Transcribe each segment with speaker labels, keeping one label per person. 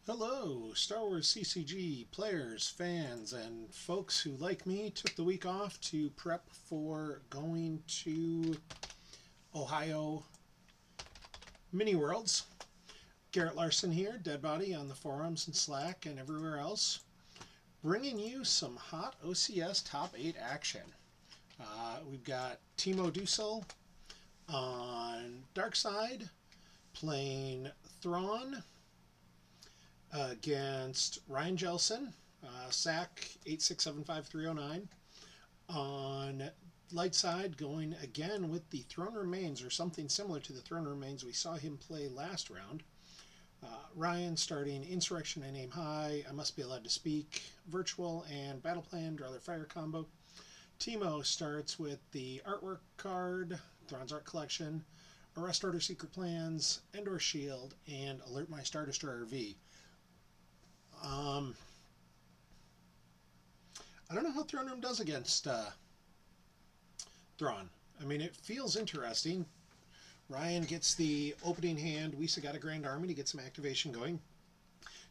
Speaker 1: Hello, Star Wars CCG players, fans, and folks who, like me, took the week off to prep for going to Ohio Mini Worlds. Garrett Larson here, Dead Body on the forums and Slack and everywhere else, bringing you some hot OCS top 8 action. We've got Timo Dusel on Dark Side playing Thrawn against Ryan Jellison, SAC 8675309. On light side, going again with the Throne Remains, or something similar to the Throne Remains we saw him play last round. Ryan starting Insurrection and Aim High, I Must Be Allowed to Speak, Virtual, and Battle Plan, Draw Their Fire combo. Timo starts with the Artwork card, Thrawn's Art Collection, Arrest Order Secret Plans, Endor Shield, and Alert My Star Destroyer V. I don't know how Throne Room does against Thrawn. I mean, it feels interesting. Ryan gets the opening hand. Wisa got a Grand Army to get some activation going.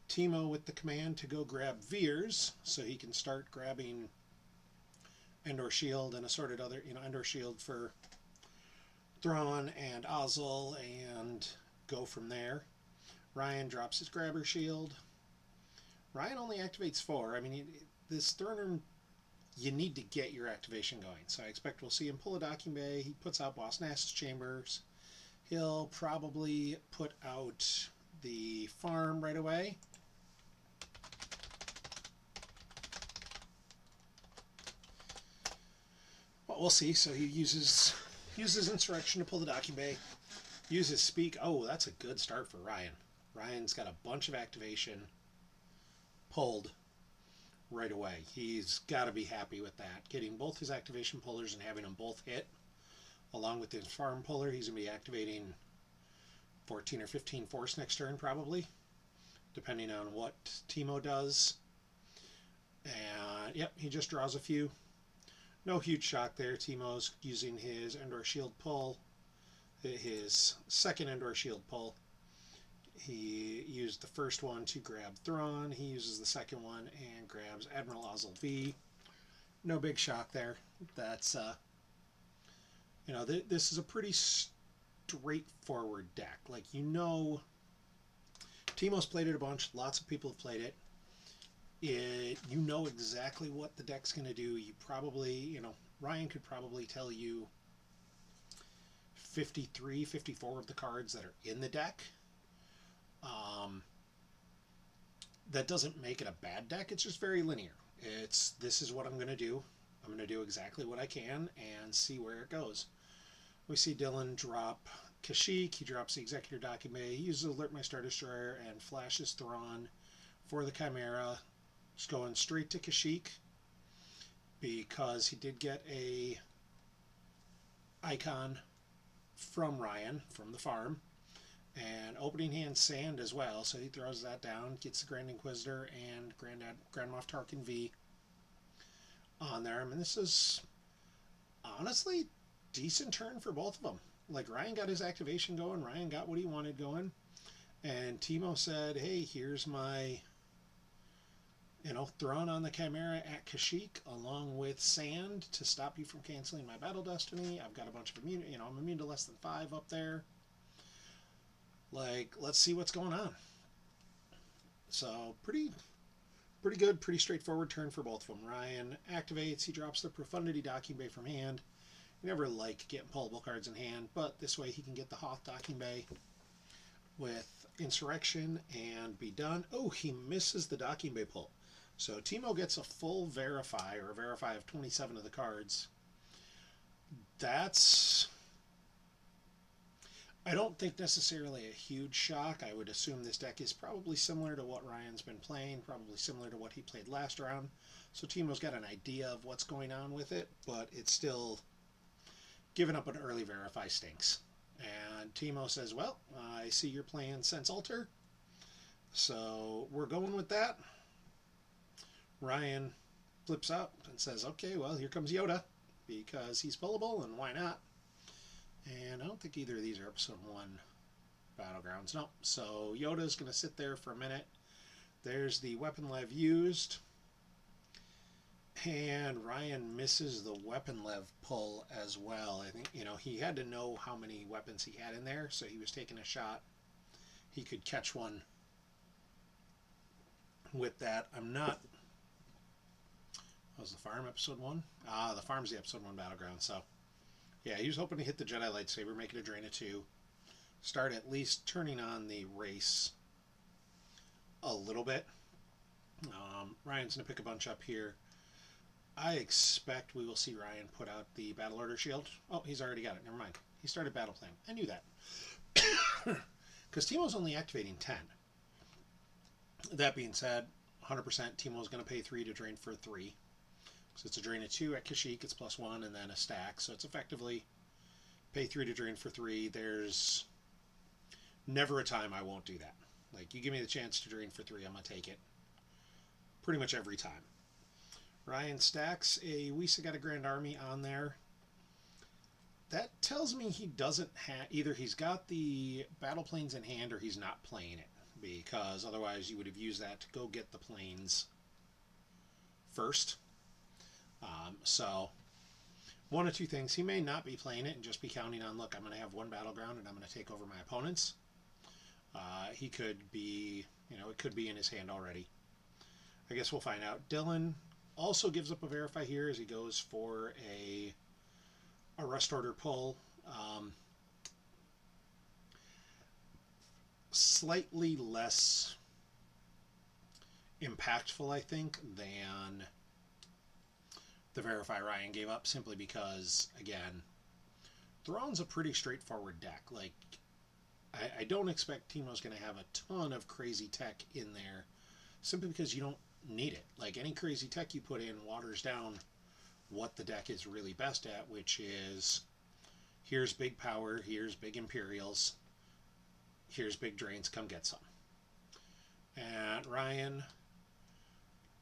Speaker 1: Timo with the command to go grab Veers, so he can start grabbing Endor Shield and assorted other, Endor Shield for Thrawn and Ozzel, and go from there. Ryan drops his Grabber Shield. Ryan only activates 4. I mean, this Throne Room, you need to get your activation going. So I expect we'll see him pull a Docking Bay. He puts out Boss Nass's Chambers. He'll probably put out the farm right away. Well, we'll see. So he uses Insurrection to pull the Docking Bay. Uses Speak. Oh, that's a good start for Ryan. Ryan's got a bunch of activation pulled right away. He's got to be happy with that. Getting both his activation pullers and having them both hit, along with his farm puller, he's going to be activating 14 or 15 force next turn, probably, depending on what Timo does. And, yep, he just draws a few. No huge shock there. Timo's using his Endor Shield pull, his second Endor Shield pull. He used the first one to grab Thrawn. He uses the second one and grabs Admiral Ozzel V. No big shock there. That's, this is a pretty straightforward deck. Like, Timo's played it a bunch. Lots of people have played it. You know exactly what the deck's going to do. You probably, Ryan could probably tell you 53, 54 of the cards that are in the deck. That doesn't make it a bad deck. It's just very linear. This is what I'm going to do. I'm going to do exactly what I can and see where it goes. We see Dylan drop Kashyyyk. He drops the Executor Docking Bay. He uses Alert My Star Destroyer and flashes Thrawn for the Chimera. Just going straight to Kashyyyk because he did get a icon from Ryan from the farm. And opening hand Sand as well, so he throws that down, gets the Grand Inquisitor and Grand Moff Tarkin V on there. I mean, this is honestly decent turn for both of them. Like, Ryan got his activation going, Ryan got what he wanted going, and Timo said, hey, here's my Thrawn on the Chimera at Kashyyyk along with Sand to stop you from canceling my Battle Destiny. I've got a bunch of immune, I'm immune to less than 5 up there. Like, let's see what's going on. So, pretty good, pretty straightforward turn for both of them. Ryan activates, he drops the Profundity Docking Bay from hand. You never like getting pullable cards in hand, but this way he can get the Hoth Docking Bay with Insurrection and be done. Oh, he misses the Docking Bay pull. So Timo gets a full Verify, or a Verify of 27 of the cards. That's, I don't think necessarily a huge shock. I would assume this deck is probably similar to what Ryan's been playing, probably similar to what he played last round. So Timo's got an idea of what's going on with it, but it's still, giving up an early Verify stinks. And Timo says, well, I see you're playing Sense Alter, so we're going with that. Ryan flips up and says, okay, well, here comes Yoda, because he's pullable, and why not? And I don't think either of these are Episode 1 Battlegrounds. No. So Yoda's going to sit there for a minute. There's the weapon lev used. And Ryan misses the weapon lev pull as well. I think, he had to know how many weapons he had in there, so he was taking a shot. He could catch one with that. I'm not... Was the farm episode 1? The farm's the episode 1 battleground, so... Yeah, he was hoping to hit the Jedi lightsaber, make it a drain of 2. Start at least turning on the race a little bit. Ryan's going to pick a bunch up here. I expect we will see Ryan put out the battle order shield. Oh, he's already got it. Never mind. He started battle plan. I knew that. Because Timo's only activating 10. That being said, 100% Timo's going to pay 3 to drain for 3. So it's a drain of 2 at Kashyyyk. It's +1 and then a stack. So it's effectively pay 3 to drain for 3. There's never a time I won't do that. Like, you give me the chance to drain for 3, I'm going to take it. Pretty much every time. Ryan stacks a Wisa got a Grand Army on there. That tells me he doesn't have... Either he's got the battle planes in hand or he's not playing it. Because otherwise you would have used that to go get the planes first. So, one of two things. He may not be playing it and just be counting on, look, I'm going to have one battleground and I'm going to take over my opponents. He could be, it could be in his hand already. I guess we'll find out. Dylan also gives up a verify here as he goes for a rest order pull. Slightly less impactful, I think, than the verify Ryan gave up, simply because, again, Thrawn's a pretty straightforward deck. Like, I don't expect Timo's going to have a ton of crazy tech in there, simply because you don't need it. Like, any crazy tech you put in waters down what the deck is really best at, which is, here's big power, here's big Imperials, here's big drains, come get some. And Ryan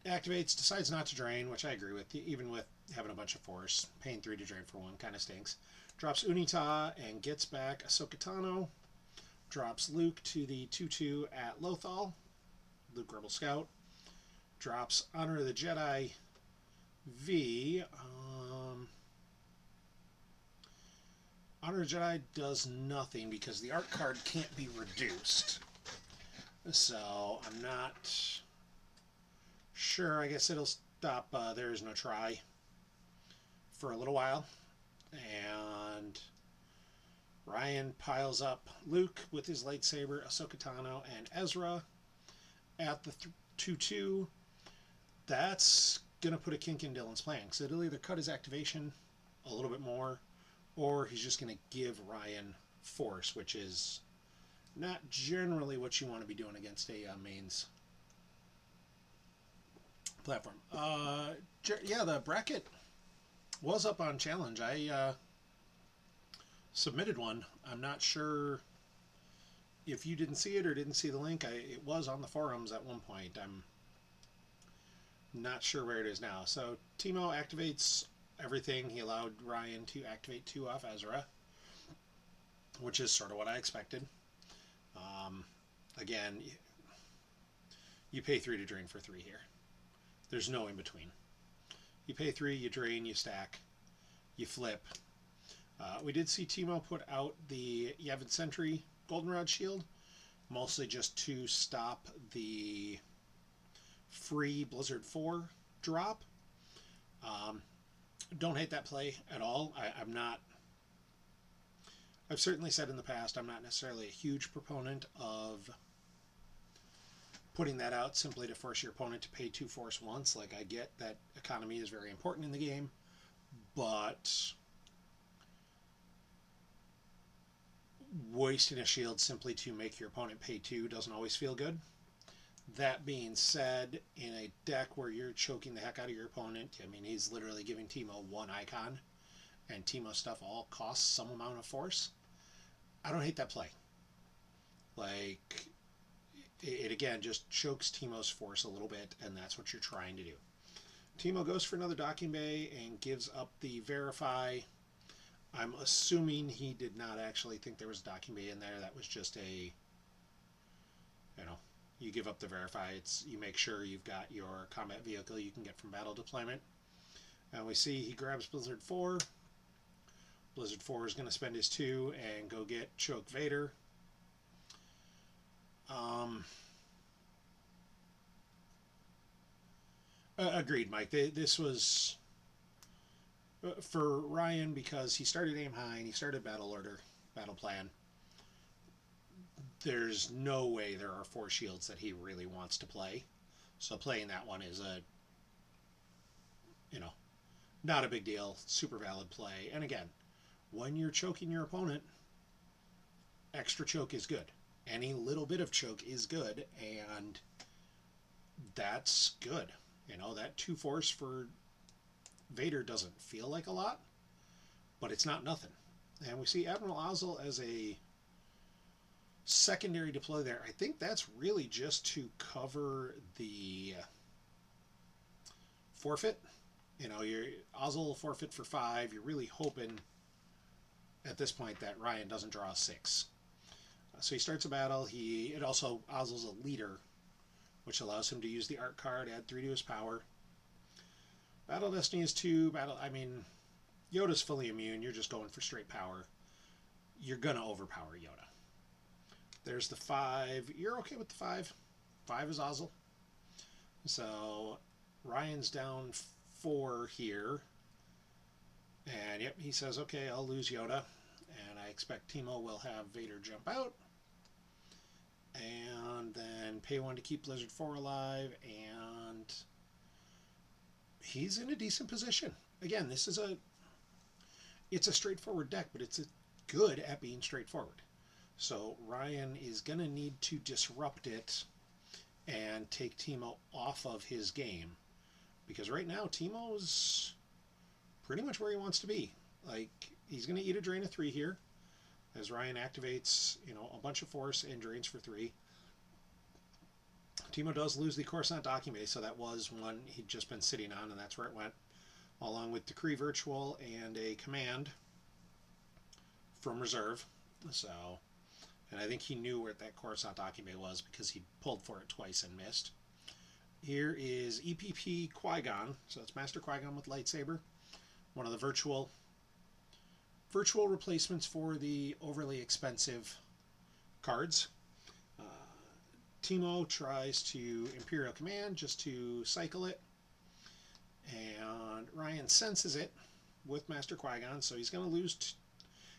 Speaker 1: activates, decides not to drain, which I agree with, even with having a bunch of force. Paying 3 to drain for 1 kind of stinks. Drops Unita and gets back Ahsoka Tano. Drops Luke to the 2-2 at Lothal. Luke Rebel Scout. Drops Honor of the Jedi V. Honor of the Jedi does nothing because the art card can't be reduced. So I'm not sure. I guess it'll stop There Is No Try for a little while. And Ryan piles up Luke with his lightsaber, Ahsoka Tano, and Ezra at the 2-2. That's going to put a kink in Dylan's plan, because it'll either cut his activation a little bit more, or he's just going to give Ryan force, which is not generally what you want to be doing against a mains platform. Yeah, the bracket was up on challenge. I submitted one. I'm not sure if you didn't see it or didn't see the link. It was on the forums at one point. I'm not sure where it is now. So Timo activates everything. He allowed Ryan to activate 2 off Ezra, which is sort of what I expected. Again, you pay 3 to drain for 3 here. There's no in between. You pay 3, you drain, you stack, you flip. We did see Timo put out the Yavin Sentry Goldenrod Shield, mostly just to stop the free Blizzard 4 drop. Don't hate that play at all. I've certainly said in the past, I'm not necessarily a huge proponent of putting that out simply to force your opponent to pay 2 force once. Like, I get that economy is very important in the game, but wasting a shield simply to make your opponent pay 2 doesn't always feel good. That being said, in a deck where you're choking the heck out of your opponent, I mean, he's literally giving Timo 1 icon, and Timo stuff all costs some amount of force. I don't hate that play. Like, it again just chokes Timo's force a little bit, and that's what you're trying to do. Timo goes for another docking bay and gives up the verify. I'm assuming he did not actually think there was a docking bay in there. That was just a, you give up the verify. You make sure you've got your combat vehicle you can get from battle deployment. And we see he grabs Blizzard 4. Blizzard 4 is going to spend his 2 and go get Choke Vader. Agreed, Mike. This was for Ryan because he started aim high and he started battle order, battle plan. There's no way there are 4 shields that he really wants to play. So playing that one is not a big deal. Super valid play. And again, when you're choking your opponent, extra choke is good. Any little bit of choke is good, and that's good. That 2 force for Vader doesn't feel like a lot, but it's not nothing. And we see Admiral Ozzel as a secondary deploy there. I think that's really just to cover the forfeit. Your Ozzel forfeit for 5. You're really hoping at this point that Ryan doesn't draw a 6. So he starts a battle. Ozzel's a leader, which allows him to use the art card, add 3 to his power. Battle Destiny is 2. Yoda's fully immune. You're just going for straight power. You're going to overpower Yoda. There's the 5. You're okay with the 5. 5 is Ozzel. So Ryan's down 4 here. And yep, he says, okay, I'll lose Yoda. And I expect Timo will have Vader jump out. And then pay 1 to keep Blizzard 4 alive. And he's in a decent position. Again, it's a straightforward deck, but it's good at being straightforward. So Ryan is going to need to disrupt it and take Timo off of his game. Because right now, Timo's pretty much where he wants to be. He's going to eat a drain of 3 here as Ryan activates, a bunch of force and drains for 3. Timo does lose the Coruscant docking base, so that was one he'd just been sitting on, and that's where it went, along with Decree Virtual and a command from reserve. And I think he knew where that Coruscant docking bay was because he pulled for it twice and missed. Here is EPP Qui-Gon, so it's Master Qui-Gon with lightsaber, one of the virtual replacements for the overly expensive cards. Timo tries to Imperial Command just to cycle it, and Ryan senses it with Master Qui-Gon, so he's going to lose.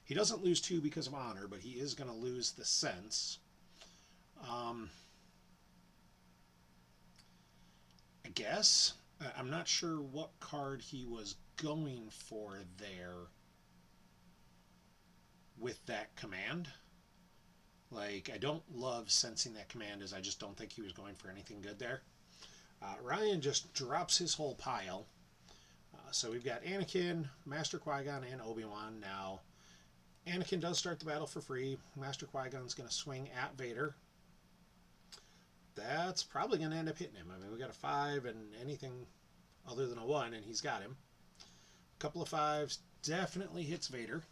Speaker 1: He doesn't lose 2 because of honor, but he is going to lose the sense. I guess. I'm not sure what card he was going for there with that command. I don't love sensing that command, as I just don't think he was going for anything good there. Ryan just drops his whole pile. So we've got Anakin, Master Qui-Gon, and Obi-Wan. Now, Anakin does start the battle for free. Master Qui-Gon's going to swing at Vader. That's probably going to end up hitting him. We got a 5 and anything other than a 1, and he's got him. A couple of 5s definitely hits Vader.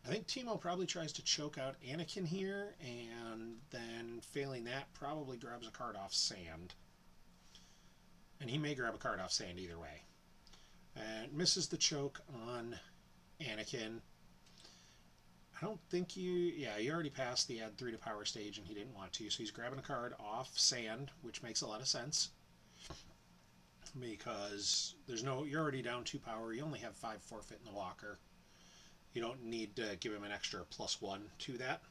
Speaker 1: I think Timo probably tries to choke out Anakin here, and then failing that, probably grabs a card off Sand. And he may grab a card off Sand either way. And misses the choke on Anakin. I don't think you already passed the add 3 to power stage, and he didn't want to, so he's grabbing a card off Sand, which makes a lot of sense. Because you're already down 2 power, you only have 5 forfeit in the walker. You don't need to give him an extra +1 to that.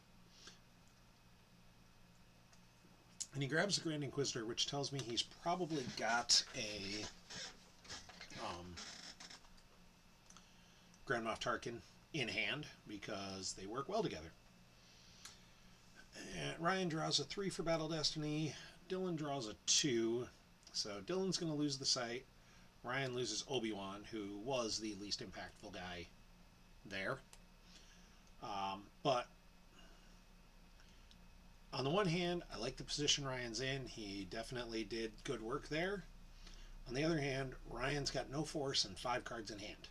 Speaker 1: And he grabs the Grand Inquisitor, which tells me he's probably got a Grand Moff Tarkin in hand, because they work well together. And Ryan draws a 3 for Battle Destiny. Dylan draws a 2. So Dylan's going to lose the sight. Ryan loses Obi-Wan, who was the least impactful guy there. But on the one hand, I like the position Ryan's in. He definitely did good work there. On the other hand, Ryan's got no force and 5 cards in hand.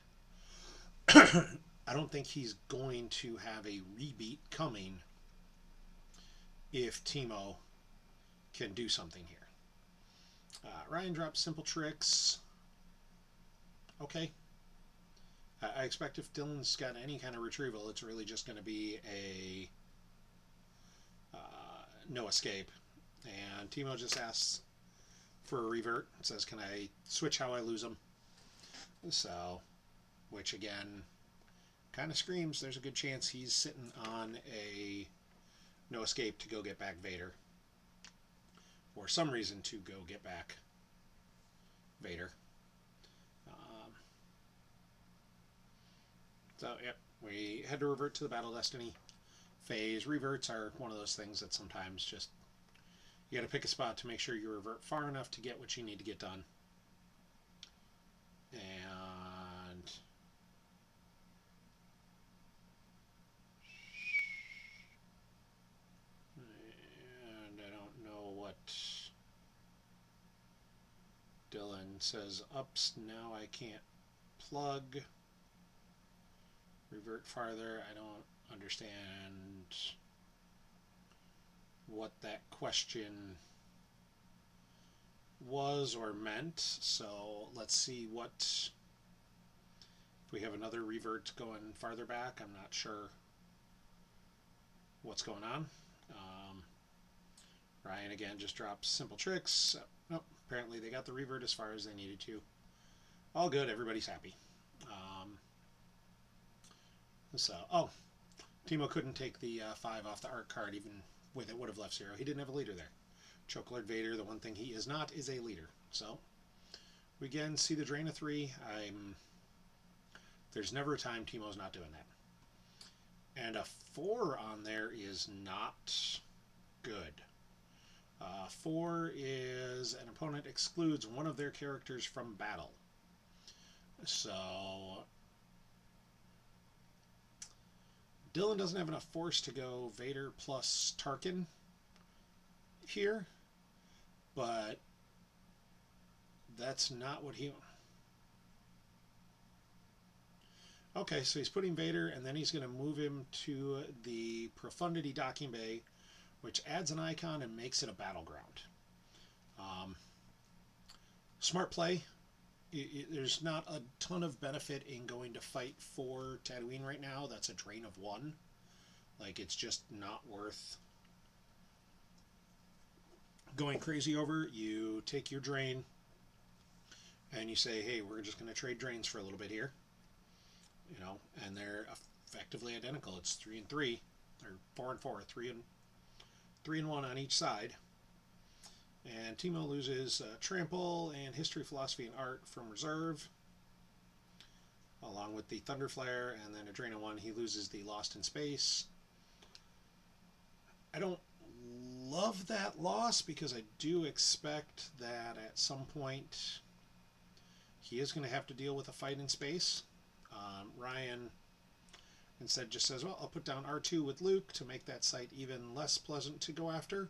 Speaker 1: I don't think he's going to have a rebeat coming if Timo can do something here. Ryan drops simple tricks. Okay. I expect if Dylan's got any kind of retrieval, it's really just going to be a no escape. And Timo just asks for a revert. It says, can I switch how I lose them? So, which again, kind of screams there's a good chance he's sitting on a no escape to go get back Vader. For some reason to go get back Vader. So, yep, we had to revert to the Battle Destiny phase. Reverts are one of those things that sometimes just, you got to pick a spot to make sure you revert far enough to get what you need to get done. And I don't know what Dylan says. Ups, now I can't plug. Revert farther. I don't understand what that question was or meant. So let's see what, if we have another revert going farther back. I'm not sure what's going on. Ryan again just drops simple tricks. Nope, apparently they got the revert as far as they needed to. All good, everybody's happy. So, Timo couldn't take the 5 off the art card, even with it would have left 0. He didn't have a leader there. Chocolate Vader, the one thing he is not, is a leader. So, we again see the drain of 3. There's never a time Timo's not doing that. And a 4 on there is not good. 4 is an opponent excludes one of their characters from battle. So Dylan doesn't have enough force to go Vader plus Tarkin here, but that's not what he... Okay, so he's putting Vader, and then he's going to move him to the Profundity docking bay, which adds an icon and makes it a battleground. Smart play. There's not a ton of benefit in going to fight for Tatooine right now. That's a drain of 1. Like, it's just not worth going crazy over. You take your drain and you say, hey, we're just going to trade drains for a little bit here. You know, and they're effectively identical. It's 3 and 3, or 4 and 4, 3 and 1 on each side. And Timo loses Trample and History, Philosophy, and Art from reserve, along with the Thunder Flare, and then a drain of 1. He loses the Lost in Space. I don't love that loss because I do expect that at some point he is going to have to deal with a fight in space. Ryan instead just says, well, I'll put down R2 with Luke to make that site even less pleasant to go after.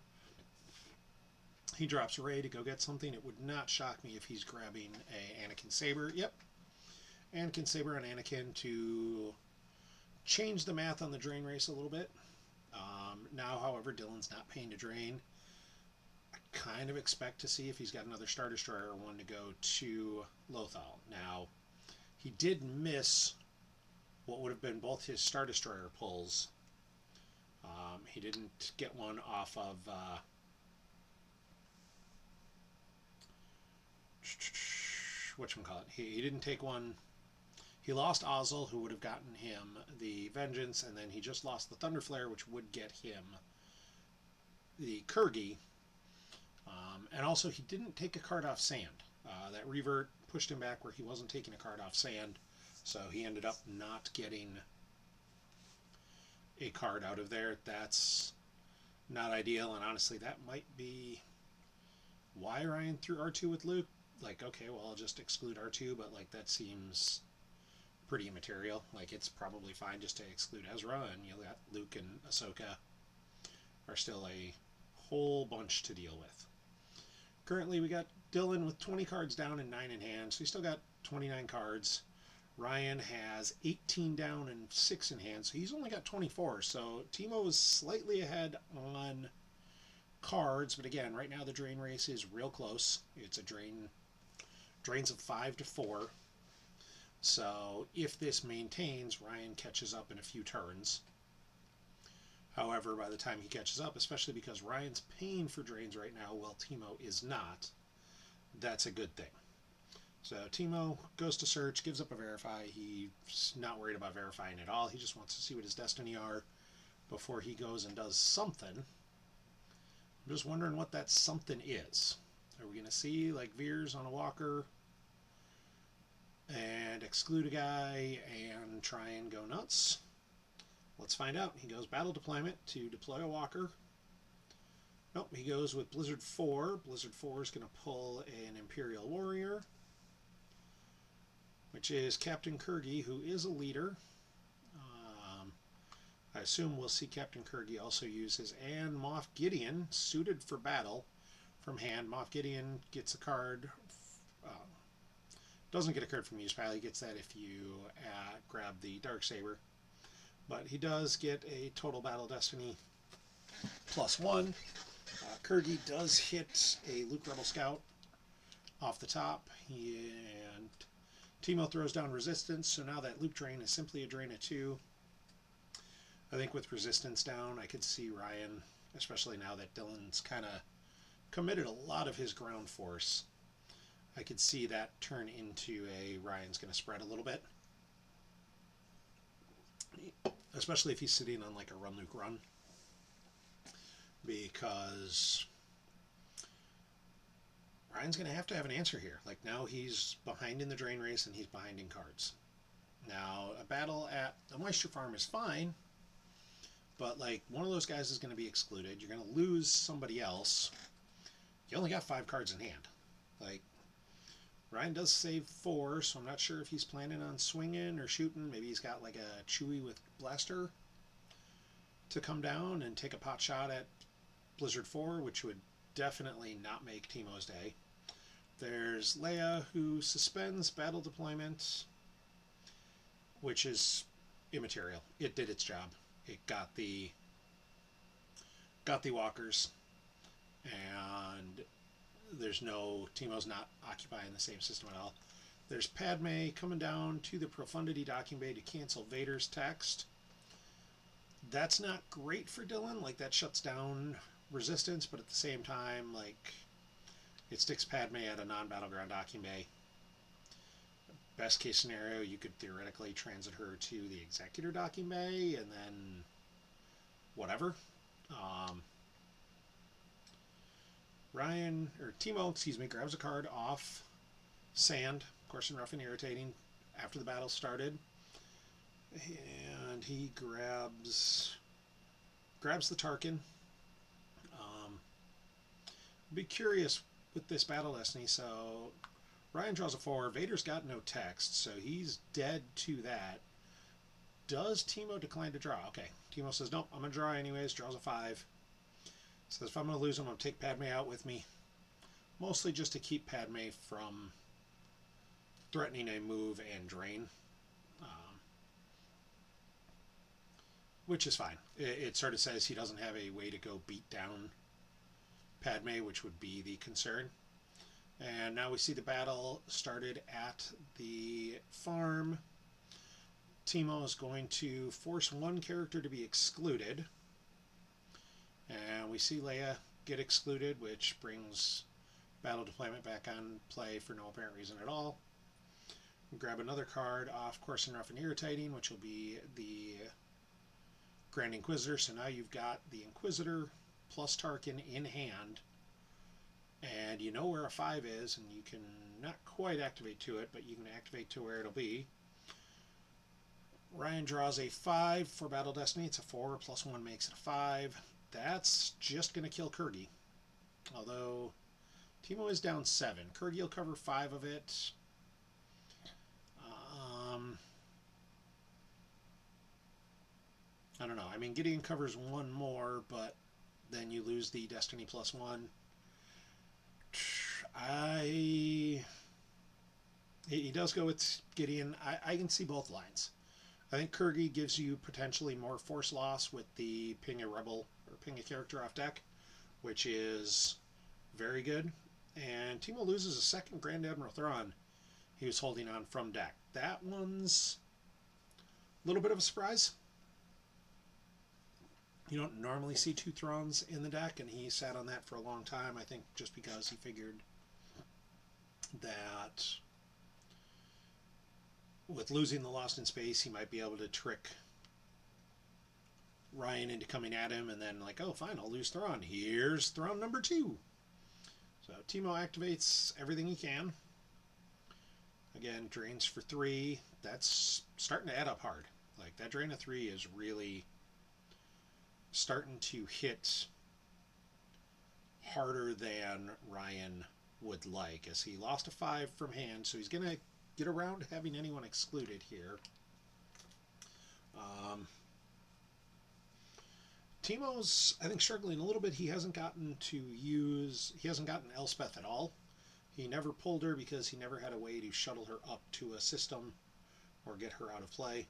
Speaker 1: He drops Rey to go get something. It would not shock me if he's grabbing a Anakin Saber. Yep. Anakin Saber and Anakin to change the math on the drain race a little bit. Now, however, Dylan's not paying to drain. I kind of expect to see if he's got another Star Destroyer or one to go to Lothal. Now, he did miss what would have been both his Star Destroyer pulls. He didn't get one off of... whatchamacallit. He didn't take one. He lost Ozzel, who would have gotten him the Vengeance, and then he just lost the Thunder Flare, which would get him the Kurgi. And also, he didn't take a card off Sand. That revert pushed him back where he wasn't taking a card off Sand, so he ended up not getting a card out of there. That's not ideal, and honestly, that might be why Ryan threw R2 with Luke. Like, okay, well, I'll just exclude R2, but, like, that seems pretty immaterial. Like, it's probably fine just to exclude Ezra, and you got Luke and Ahsoka are still a whole bunch to deal with. Currently, we got Dylan with 20 cards down and 9 in hand, so he's still got 29 cards. Ryan has 18 down and 6 in hand, so he's only got 24. So Timo is slightly ahead on cards, but again, right now the drain race is real close. It's a drains of 5 to 4. So if this maintains, Ryan catches up in a few turns. However, by the time he catches up, especially because Ryan's paying for drains right now while Timo is not, that's a good thing. So Timo goes to search, gives up a verify. He's not worried about verifying at all. He just wants to see what his destiny are before he goes and does something. I'm just wondering what that something is. Are we going to see like Veers on a walker and exclude a guy and try and go nuts? Let's find out. He goes battle deployment to deploy a walker. Nope, he goes with Blizzard 4. Blizzard 4 is going to pull an Imperial Warrior, which is Captain Kurgi, who is a leader. I assume we'll see Captain Kurgi also use his and Moff Gideon, suited for battle, from hand. Moff Gideon gets a card. Doesn't get a card from use pile. He gets that if you grab the Darksaber. But he does get a total battle destiny +1. Kurgi does hit a Luke Rebel Scout off the top. And Timo throws down resistance, so now that Luke drain is simply a drain of 2. I think with resistance down, I could see Ryan, especially now that Dylan's kind of committed a lot of his ground force, I could see that turn into a Ryan's going to spread a little bit. Especially if he's sitting on like a run Luke run. Because Ryan's going to have an answer here. Like now he's behind in the drain race and he's behind in cards. Now a battle at the Moisture Farm is fine, but like one of those guys is going to be excluded. You're going to lose somebody else. You only got 5 cards in hand. Like Ryan does save 4, so I'm not sure if he's planning on swinging or shooting. Maybe he's got like a Chewie with blaster to come down and take a pot shot at Blizzard 4, which would definitely not make Timo's day. There's Leia, who suspends battle deployment, which is immaterial. It did its job. It got the walkers, and there's no, Timo's not occupying the same system at all. There's Padme coming down to the Profundity docking bay to cancel Vader's text. That's not great for Dylan. Like that shuts down resistance, but at the same time, like it sticks Padme at a non-battleground docking bay. Best case scenario, you could theoretically transit her to the Executor docking bay and then whatever. Timo, grabs a card off Sand, coarse and rough and irritating, after the battle started, and he grabs the Tarkin. Be curious with this battle destiny. So Ryan draws a 4. Vader's got no text, so he's dead to that. Does Timo decline to draw? Okay, Timo says nope, I'm gonna draw anyways. Draws a 5. Says if I'm gonna lose him, I'm gonna take Padme out with me. Mostly just to keep Padme from threatening a move and drain. Which is fine. It sort of says he doesn't have a way to go beat down Padme, which would be the concern. And now we see the battle started at the farm. Timo is going to force one character to be excluded. And we see Leia get excluded, which brings battle deployment back on play for no apparent reason at all. We grab another card off Coarse and Rough and Irritating, which will be the Grand Inquisitor. So now you've got the Inquisitor plus Tarkin in hand. And you know where a 5 is, and you can not quite activate to it, but you can activate to where it'll be. Ryan draws a 5 for Battle Destiny. It's a 4, plus 1 makes it a 5. That's just going to kill Kurgi. Although Timo is down 7. Kurgi will cover 5 of it. I don't know. I mean, Gideon covers 1 more, but then you lose the Destiny plus 1. He does go with Gideon. I can see both lines. I think Kurgi gives you potentially more force loss with the ping a rebel or ping a character off deck, which is very good. And Timo loses a second Grand Admiral Thrawn he was holding on from deck. That one's a little bit of a surprise. You don't normally see two Thrawns in the deck, and he sat on that for a long time, I think just because he figured that with losing the Lost in Space, he might be able to trick Ryan into coming at him, and then like, oh, fine, I'll lose Thrawn. Here's Thrawn number 2. So Timo activates everything he can. Again, drains for 3. That's starting to add up hard. Like, that drain of 3 is really starting to hit harder than Ryan would like, as he lost a 5 from hand, so he's going to get around having anyone excluded here. Timo's, I think, struggling a little bit. He hasn't gotten Elspeth at all. He never pulled her because he never had a way to shuttle her up to a system or get her out of play.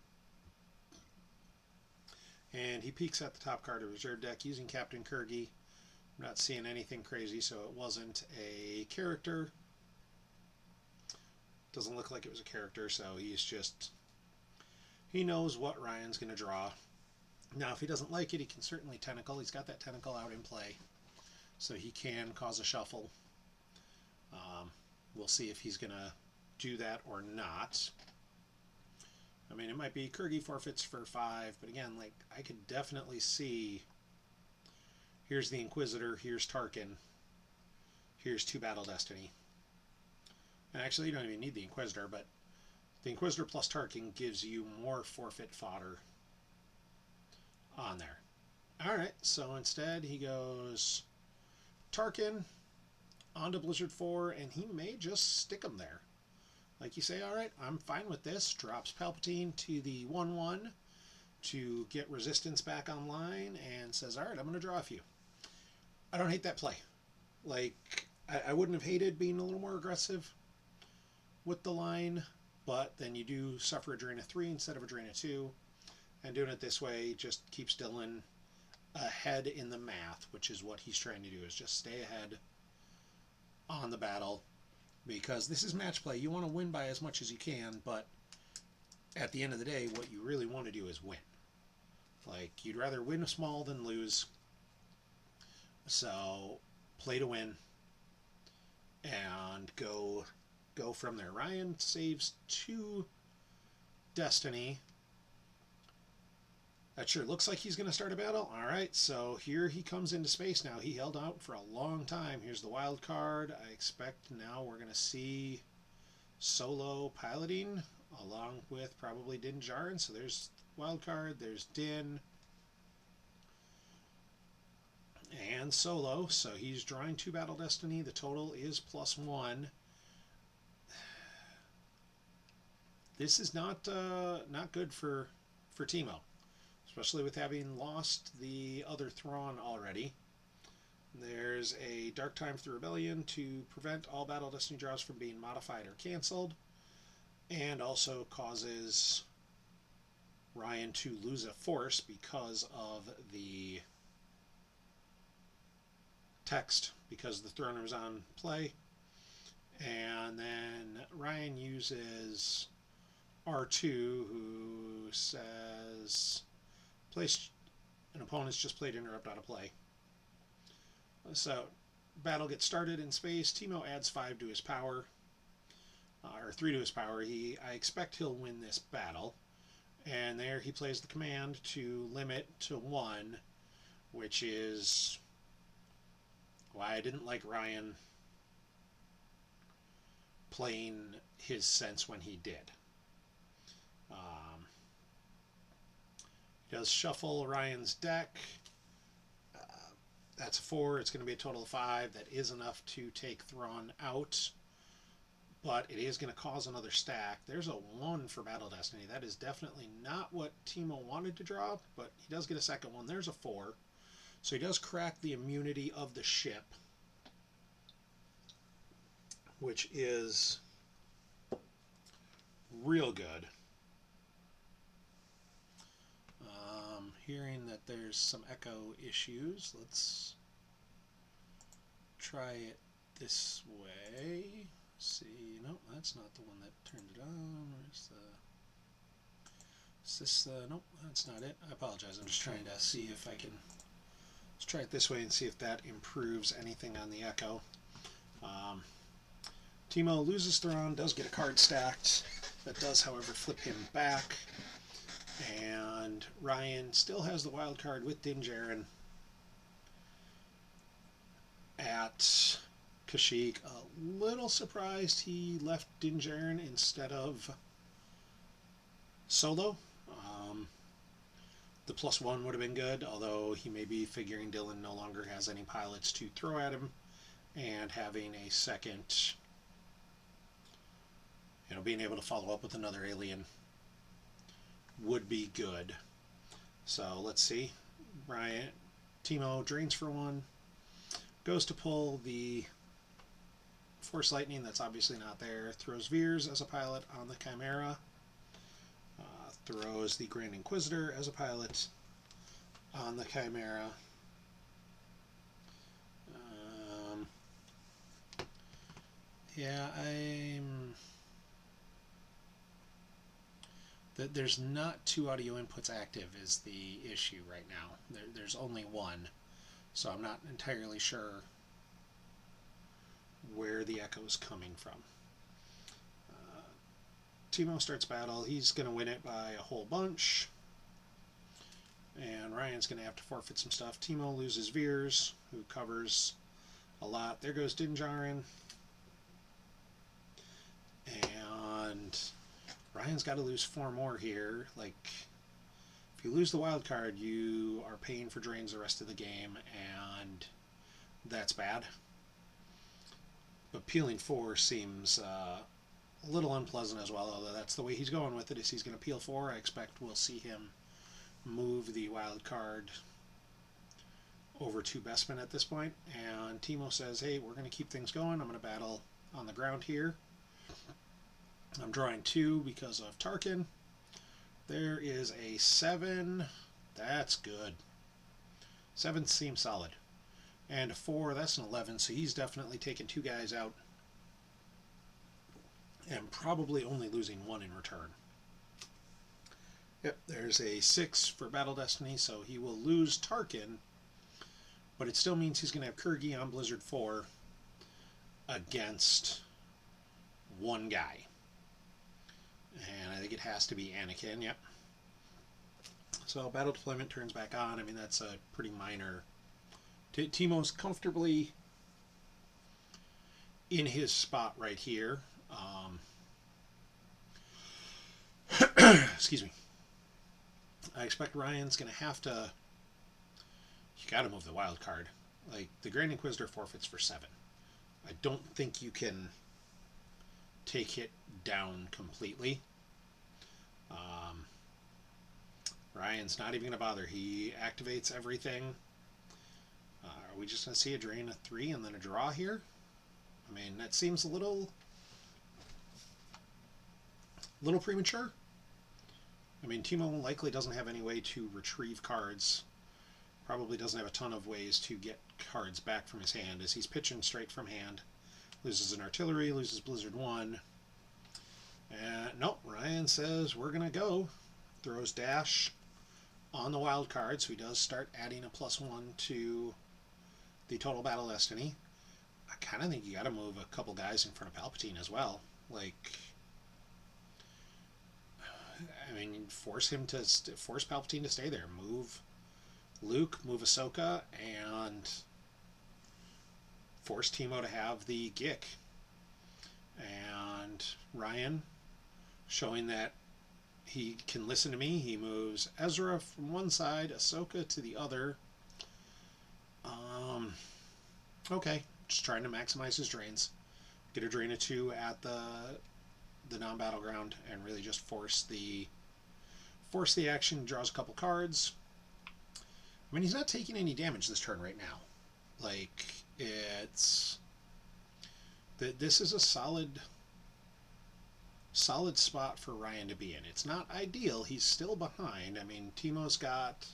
Speaker 1: And he peeks at the top card of reserve deck using Captain Kurgi. I'm not seeing anything crazy, so it wasn't a character. Doesn't look like it was a character, so he knows what Ryan's going to draw. Now, if he doesn't like it, he can certainly tentacle. He's got that tentacle out in play, so he can cause a shuffle. We'll see if he's going to do that or not. I mean, it might be Kurgi forfeits for 5, but again, like, I could definitely see, here's the Inquisitor, here's Tarkin, here's 2 Battle Destiny. And actually, you don't even need the Inquisitor, but the Inquisitor plus Tarkin gives you more forfeit fodder on there. Alright, so instead he goes Tarkin onto Blizzard 4, and he may just stick him there. Like, you say, alright, I'm fine with this. Drops Palpatine to the 1-1 to get Resistance back online, and says, alright, I'm going to draw a few. I don't hate that play. Like, I wouldn't have hated being a little more aggressive with the line, but then you do suffer a drain of 3 instead of a drain of 2, and doing it this way just keeps Dylan ahead in the math, which is what he's trying to do, is just stay ahead on the battle, because this is match play. You want to win by as much as you can, but at the end of the day, what you really want to do is win. Like, you'd rather win small than lose, so play to win and go from there. Ryan saves 2 Destiny. That sure looks like he's going to start a battle. Alright, so here he comes into space now. He held out for a long time. Here's the wild card. I expect now we're going to see Solo piloting, along with probably Din Djarin. So there's wild card, there's Din, and Solo. So he's drawing 2 Battle Destiny. The total is +1. This is not good for Timo, especially with having lost the other Thrawn already. There's a Dark Time through Rebellion to prevent all Battle Destiny draws from being modified or canceled, and also causes Ryan to lose a force because of the text, because the Throne was on play. And then Ryan uses R2, who says an opponent's just played interrupt out of play. So battle gets started in space. Timo adds 5 to his power, or 3 to his power. I expect he'll win this battle, and there he plays the command to limit to 1, which is why I didn't like Ryan playing his sense when he did. He does shuffle Ryan's deck. That's a 4. It's going to be a total of 5. That is enough to take Thrawn out, but it is going to cause another stack. There's a 1 for Battle Destiny. That is definitely not what Timo wanted to draw, but he does get a second one. There's a 4. So he does crack the immunity of the ship, which is real good. Hearing that there's some echo issues. Let's try it this way. See, no, that's not the one that turned it on. Where's the... Is this the... Nope, that's not it. I apologize. I'm just trying to see if I can... Let's try it this way and see if that improves anything on the echo. Timo loses Thrawn, does get a card stacked. That does, however, flip him back. And Ryan still has the wild card with Din Djarin at Kashyyyk. A little surprised he left Din Djarin instead of Solo. The +1 would have been good, although he may be figuring Dylan no longer has any pilots to throw at him, and having a second, being able to follow up with another alien would be good. So let's see. Timo drains for 1, goes to pull the Force Lightning, that's obviously not there, throws Veers as a pilot on the Chimera, throws the Grand Inquisitor as a pilot on the Chimera. Yeah, there's not 2 audio inputs active is the issue right now. There's only 1, so I'm not entirely sure where the echo is coming from. Timo starts battle. He's going to win it by a whole bunch. And Ryan's going to have to forfeit some stuff. Timo loses Veers, who covers a lot. There goes Din Djarin. And Ryan's got to lose 4 more here. Like, if you lose the wild card, you are paying for drains the rest of the game, and that's bad. But peeling 4 seems a little unpleasant as well, although that's the way he's going with it, is he's going to peel 4. I expect we'll see him move the wild card over to Bespin at this point. And Timo says, hey, we're going to keep things going. I'm going to battle on the ground here. I'm drawing 2 because of Tarkin. There is a 7. That's good. 7 seems solid. And a 4, that's an 11, so he's definitely taking 2 guys out. And probably only losing 1 in return. Yep, there's a 6 for Battle Destiny, so he will lose Tarkin. But it still means he's going to have Kurgi on Blizzard 4 against 1 guy. And I think it has to be Anakin, yep. So battle deployment turns back on. I mean, that's a pretty minor... Timo's comfortably in his spot right here. Excuse me. I expect Ryan's going to have to... You got to move the wild card. Like, the Grand Inquisitor forfeits for 7. I don't think you can take it down completely. Ryan's not even going to bother. He activates everything. Are we just going to see a drain of 3 and then a draw here? I mean, that seems a little premature. I mean, Timo likely doesn't have any way to retrieve cards. Probably doesn't have a ton of ways to get cards back from his hand, as he's pitching straight from hand. Loses an artillery, loses Blizzard 1. And nope, Ryan says we're going to go. Throws dash on the wild card, so he does start adding a +1 to the total battle destiny. I kind of think you got to move a couple guys in front of Palpatine as well. Like, I mean, force Palpatine to stay there. Move Luke, move Ahsoka, and force Timo to have the Gick. And Ryan, showing that he can listen to me, he moves Ezra from one side, Ahsoka to the other. Okay, just trying to maximize his drains. Get a drain of 2 at the non-battleground, and really just force the action. Draws a couple cards. I mean, he's not taking any damage this turn right now. Like, this is a solid spot for Ryan to be in. It's not ideal. He's still behind. I mean, Timo's got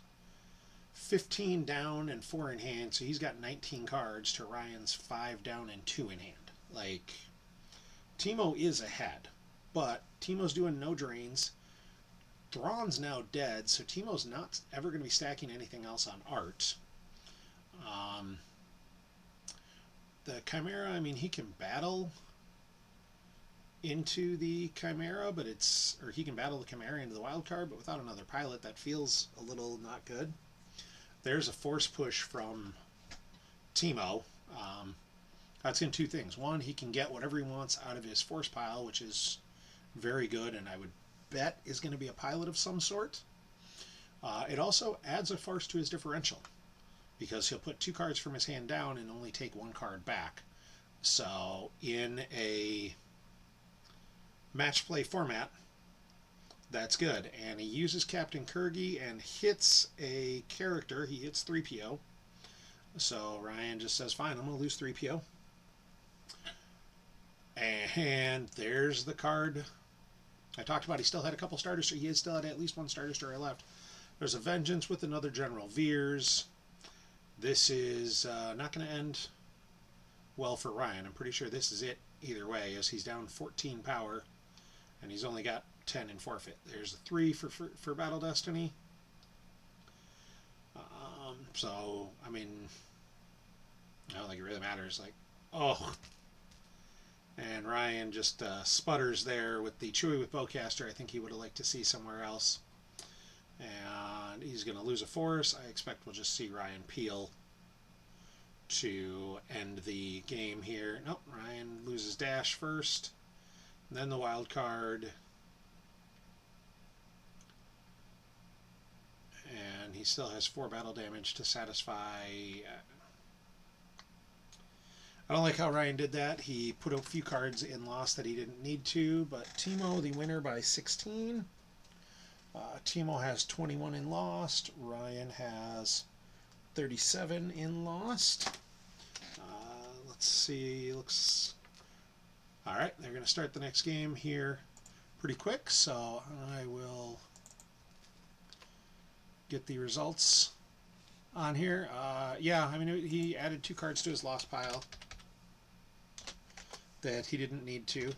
Speaker 1: 15 down and 4 in hand, so he's got 19 cards to Ryan's 5 down and 2 in hand. Like, Timo is ahead, but Timo's doing no drains. Thrawn's now dead, so Timo's not ever going to be stacking anything else on art. The Chimera, I mean, he can battle into the Chimera, but or he can battle the Chimera into the wild card, but without another pilot, that feels a little not good. There's a force push from Timo. That's in two things. One, he can get whatever he wants out of his force pile, which is very good, and I would bet is going to be a pilot of some sort. It also adds a force to his differential, because he'll put 2 cards from his hand down and only take 1 card back. So in a match play format, that's good. And he uses Captain Kurgi and hits a character. He hits 3PO. So Ryan just says, fine, I'm going to lose 3PO. And there's the card I talked about. He still had a couple Star Destroyers. He still had at least 1 Star Destroyer left. There's a Vengeance with another General Veers. This is not going to end well for Ryan. I'm pretty sure this is it either way, as he's down 14 power, and he's only got 10 in forfeit. There's a 3 for Battle Destiny. So, I mean, I don't think it really matters. Like, oh. And Ryan just sputters there with the Chewie with Bowcaster. I think he would have liked to see somewhere else. And he's going to lose a force. I expect we'll just see Ryan peel to end the game here. Nope, Ryan loses dash first, then the wild card, and he still has 4 battle damage to satisfy. I don't like how Ryan did that. He put a few cards in lost that he didn't need to, but Timo the winner by 16. Timo has 21 in lost. Ryan has 37 in lost. Let's see. Looks all right. They're going to start the next game here pretty quick, so I will get the results on here. Yeah, I mean, he added 2 cards to his lost pile that he didn't need to.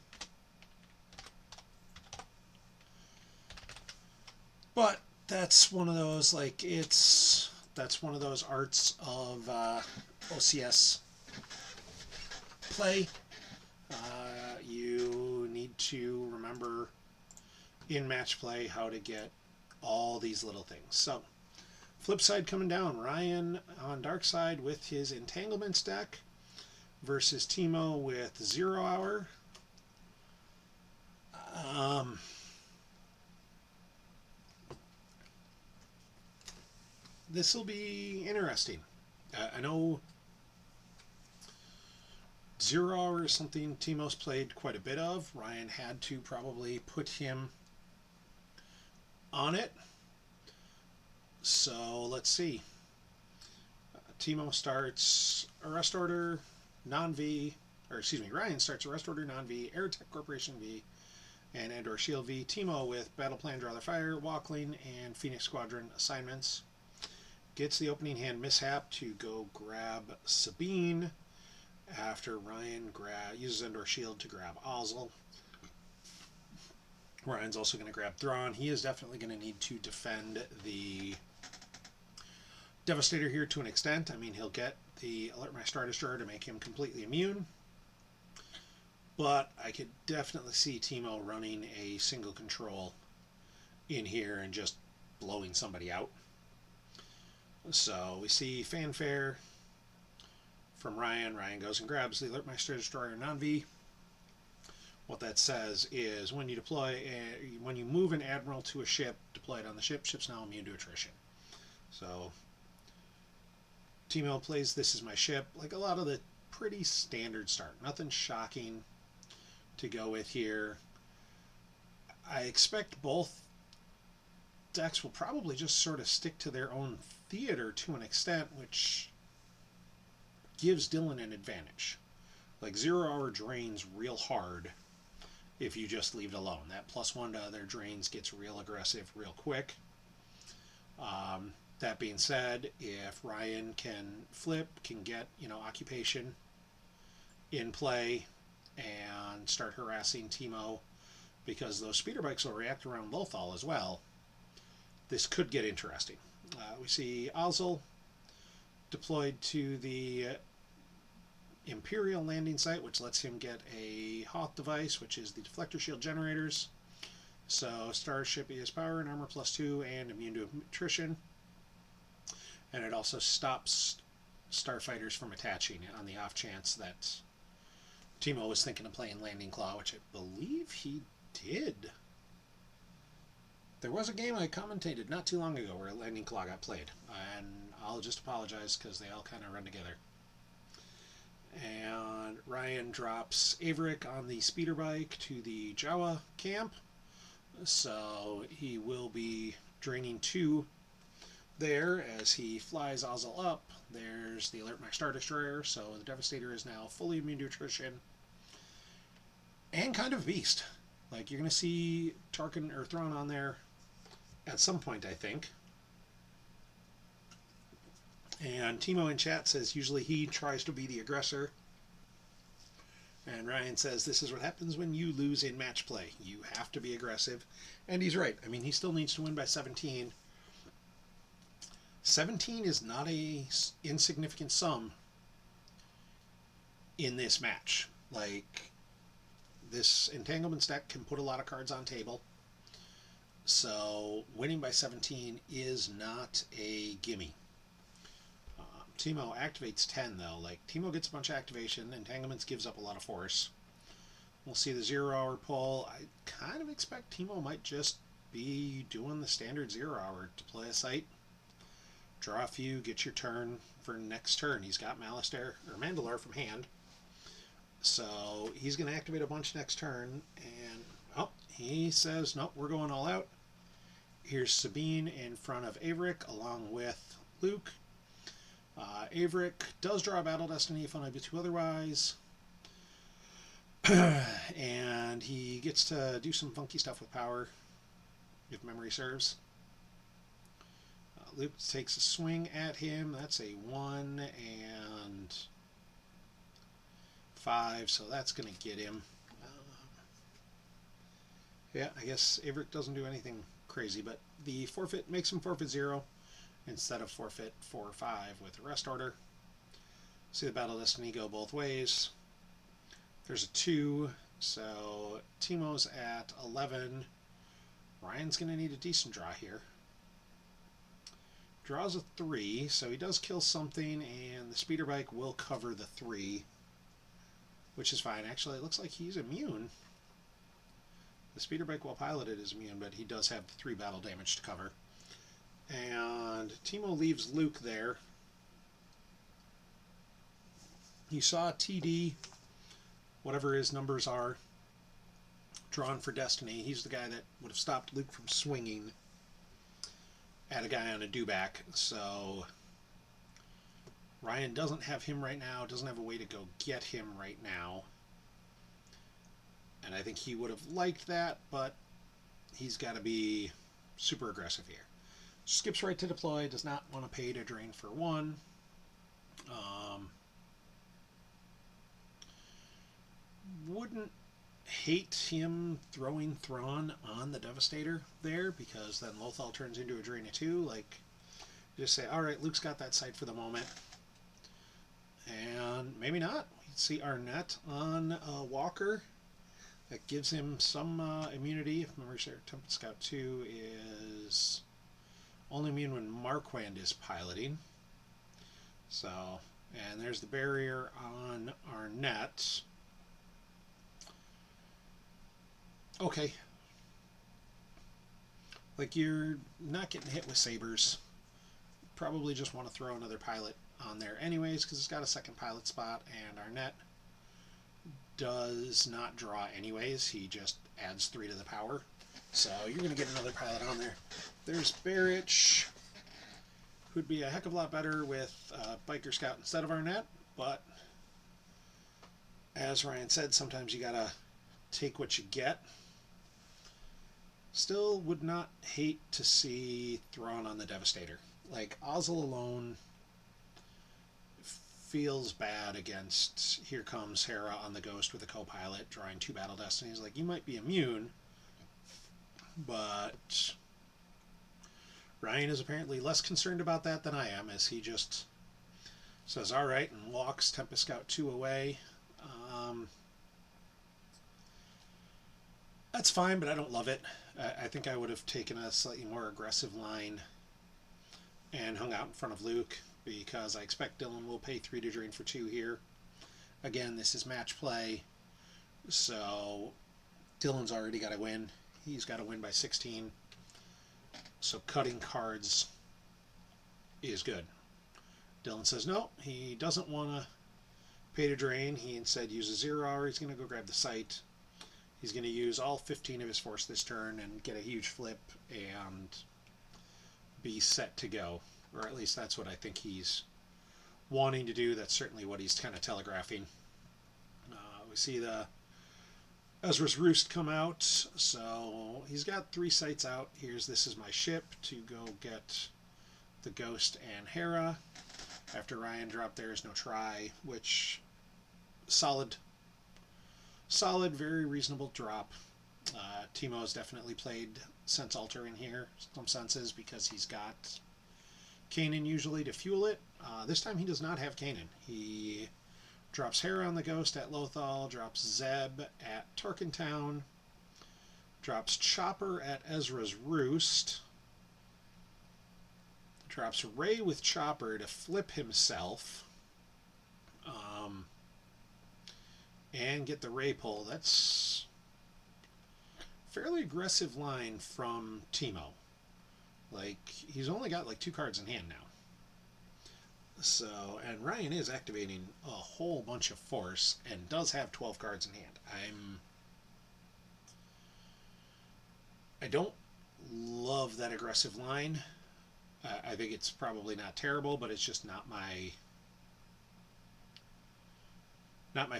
Speaker 1: But that's one of those, like, that's one of those arts of OCS play. You need to remember in match play how to get all these little things. So, flip side coming down. Ryan on dark side with his entanglements deck versus Timo with 0 hour. This will be interesting. I know 0 hour is something Timo's played quite a bit of. Ryan had to probably put him on it. So let's see. Timo starts Arrest Order, non-V, or excuse me, Ryan starts Arrest Order, non-V, Aerotech Corporation V, and Andor Shield V. Timo with Battle Plan, Draw Their Fire, Walkling, and Phoenix Squadron assignments. Gets the opening hand mishap to go grab Sabine after Ryan uses Endor Shield to grab Ozzel. Ryan's also going to grab Thrawn. He is definitely going to need to defend the Devastator here to an extent. I mean, he'll get the Alert My Star Destroyer to make him completely immune. But I could definitely see Timo running a single control in here and just blowing somebody out. So we see fanfare from Ryan. Ryan goes and grabs the Alert My Star Destroyer non-V. What that says is when you when you move an admiral to a ship, deploy it on the ship. Ship's now immune to attrition. So Timo plays This Is My Ship, like a lot of the pretty standard start. Nothing shocking to go with here. I expect both decks will probably just sort of stick to their own theater to an extent, which gives Dylan an advantage. Like 0 hour drains real hard if you just leave it alone. That +1 to other drains gets real aggressive real quick. That being said, if Ryan can flip, can get, occupation in play and start harassing Timo, because those speeder bikes will react around Lothal as well, this could get interesting. We see Dusel deployed to the Imperial landing site, which lets him get a Hoth device, which is the deflector shield generators. So Starship has power and armor +2 and immune to attrition. And it also stops starfighters from attaching on the off chance that Timo was thinking of playing Landing Claw, which I believe he did. There was a game I commentated not too long ago where Landing Claw got played, and I'll just apologize because they all kind of run together. And Ryan drops Averick on the speeder bike to the Jawa camp, so he will be draining 2 there as he flies Dusel up. There's the Alert My Star Destroyer, so the Devastator is now fully immune to attrition and kind of a beast. Like, you're going to see Tarkin or Thrawn on there at some point, I think. And Timo in chat says usually he tries to be the aggressor. And Ryan says this is what happens when you lose in match play. You have to be aggressive. And he's right. I mean, he still needs to win by 17. 17 is not a insignificant sum in this match. Like, this entanglement stack can put a lot of cards on table. So winning by 17 is not a gimme. Timo activates 10 though. Like, Timo gets a bunch of activation. Entanglements gives up a lot of force. We'll see the 0 hour pull. I kind of expect Timo might just be doing the standard 0 hour to play a site. Draw a few, get your turn for next turn. He's got Malastare or Mandalore from hand. So he's going to activate a bunch next turn. And, he says, nope, we're going all out. Here's Sabine in front of Averick along with Luke. Averick does draw a Battle Destiny if unable to otherwise. And he gets to do some funky stuff with power, if memory serves. Luke takes a swing at him. That's a 1 and 5, so that's going to get him. Yeah, I guess Averick doesn't do anything crazy, but the forfeit makes him forfeit 0 instead of forfeit 4 or 5 with a rest order. See the Battle Destiny go both ways. There's a 2, so Timo's at 11. Ryan's going to need a decent draw here. Draws a 3, so he does kill something, and the speeder bike will cover the 3, which is fine. Actually, it looks like he's immune. The speeder bike, while piloted, is immune, but he does have 3 battle damage to cover. And Timo leaves Luke there. You saw TD, whatever his numbers are, drawn for Destiny. He's the guy that would have stopped Luke from swinging at a guy on a dewback. So Ryan doesn't have him right now, doesn't have a way to go get him right now. And I think he would have liked that, but he's got to be super aggressive here. Skips right to deploy, does not want to pay to drain for 1. Wouldn't hate him throwing Thrawn on the Devastator there, because then Lothal turns into a drain of 2. Like, just say, alright, Luke's got that site for the moment. And maybe not. We see Arnett on Walker. That gives him some immunity. If memory serves, Tempest Scout 2 is only immune when Marquand is piloting. So, and there's the barrier on Arnett. Okay. Like, you're not getting hit with sabers. Probably just want to throw another pilot on there anyways, because it's got a second pilot spot, and Arnett does not draw anyways. He just adds 3 to the power. So you're going to get another pilot on there. There's Barrich, who'd be a heck of a lot better with Biker Scout instead of Arnett, but as Ryan said, sometimes you got to take what you get. Still would not hate to see Thrawn on the Devastator. Like, Ozzel alone feels bad against Here Comes Hera on the Ghost with a co-pilot drawing 2 Battle Destinies. Like, you might be immune, but Ryan is apparently less concerned about that than I am, as he just says, all right, and walks Tempest Scout 2 away. That's fine, but I don't love it. I think I would have taken a slightly more aggressive line and hung out in front of Luke, because I expect Dylan will pay 3 to drain for 2 here. Again, this is match play, so Dylan's already got to win. He's got to win by 16. So cutting cards is good. Dylan says no, he doesn't want to pay to drain. He instead uses 0 hour. He's going to go grab the site. He's going to use all 15 of his force this turn and get a huge flip and be set to go. Or at least that's what I think he's wanting to do. That's certainly what he's kind of telegraphing. We see the Ezra's Roost come out. So he's got 3 sites out. This is my ship to go get the Ghost and Hera. After Ryan dropped theirs, no try, which solid, very reasonable drop. Timo has definitely played Sense Alter in here, some senses, because he's got Kanan usually to fuel it. This time he does not have Kanan. He drops Hera on the Ghost at Lothal, drops Zeb at Tarkintown, drops Chopper at Ezra's Roost, drops Rey with Chopper to flip himself, and get the Rey pull. That's fairly aggressive line from Timo. Like, he's only got like 2 cards in hand now. So, and Ryan is activating a whole bunch of force and does have 12 cards in hand. I don't love that aggressive line. I think it's probably not terrible, but it's just not my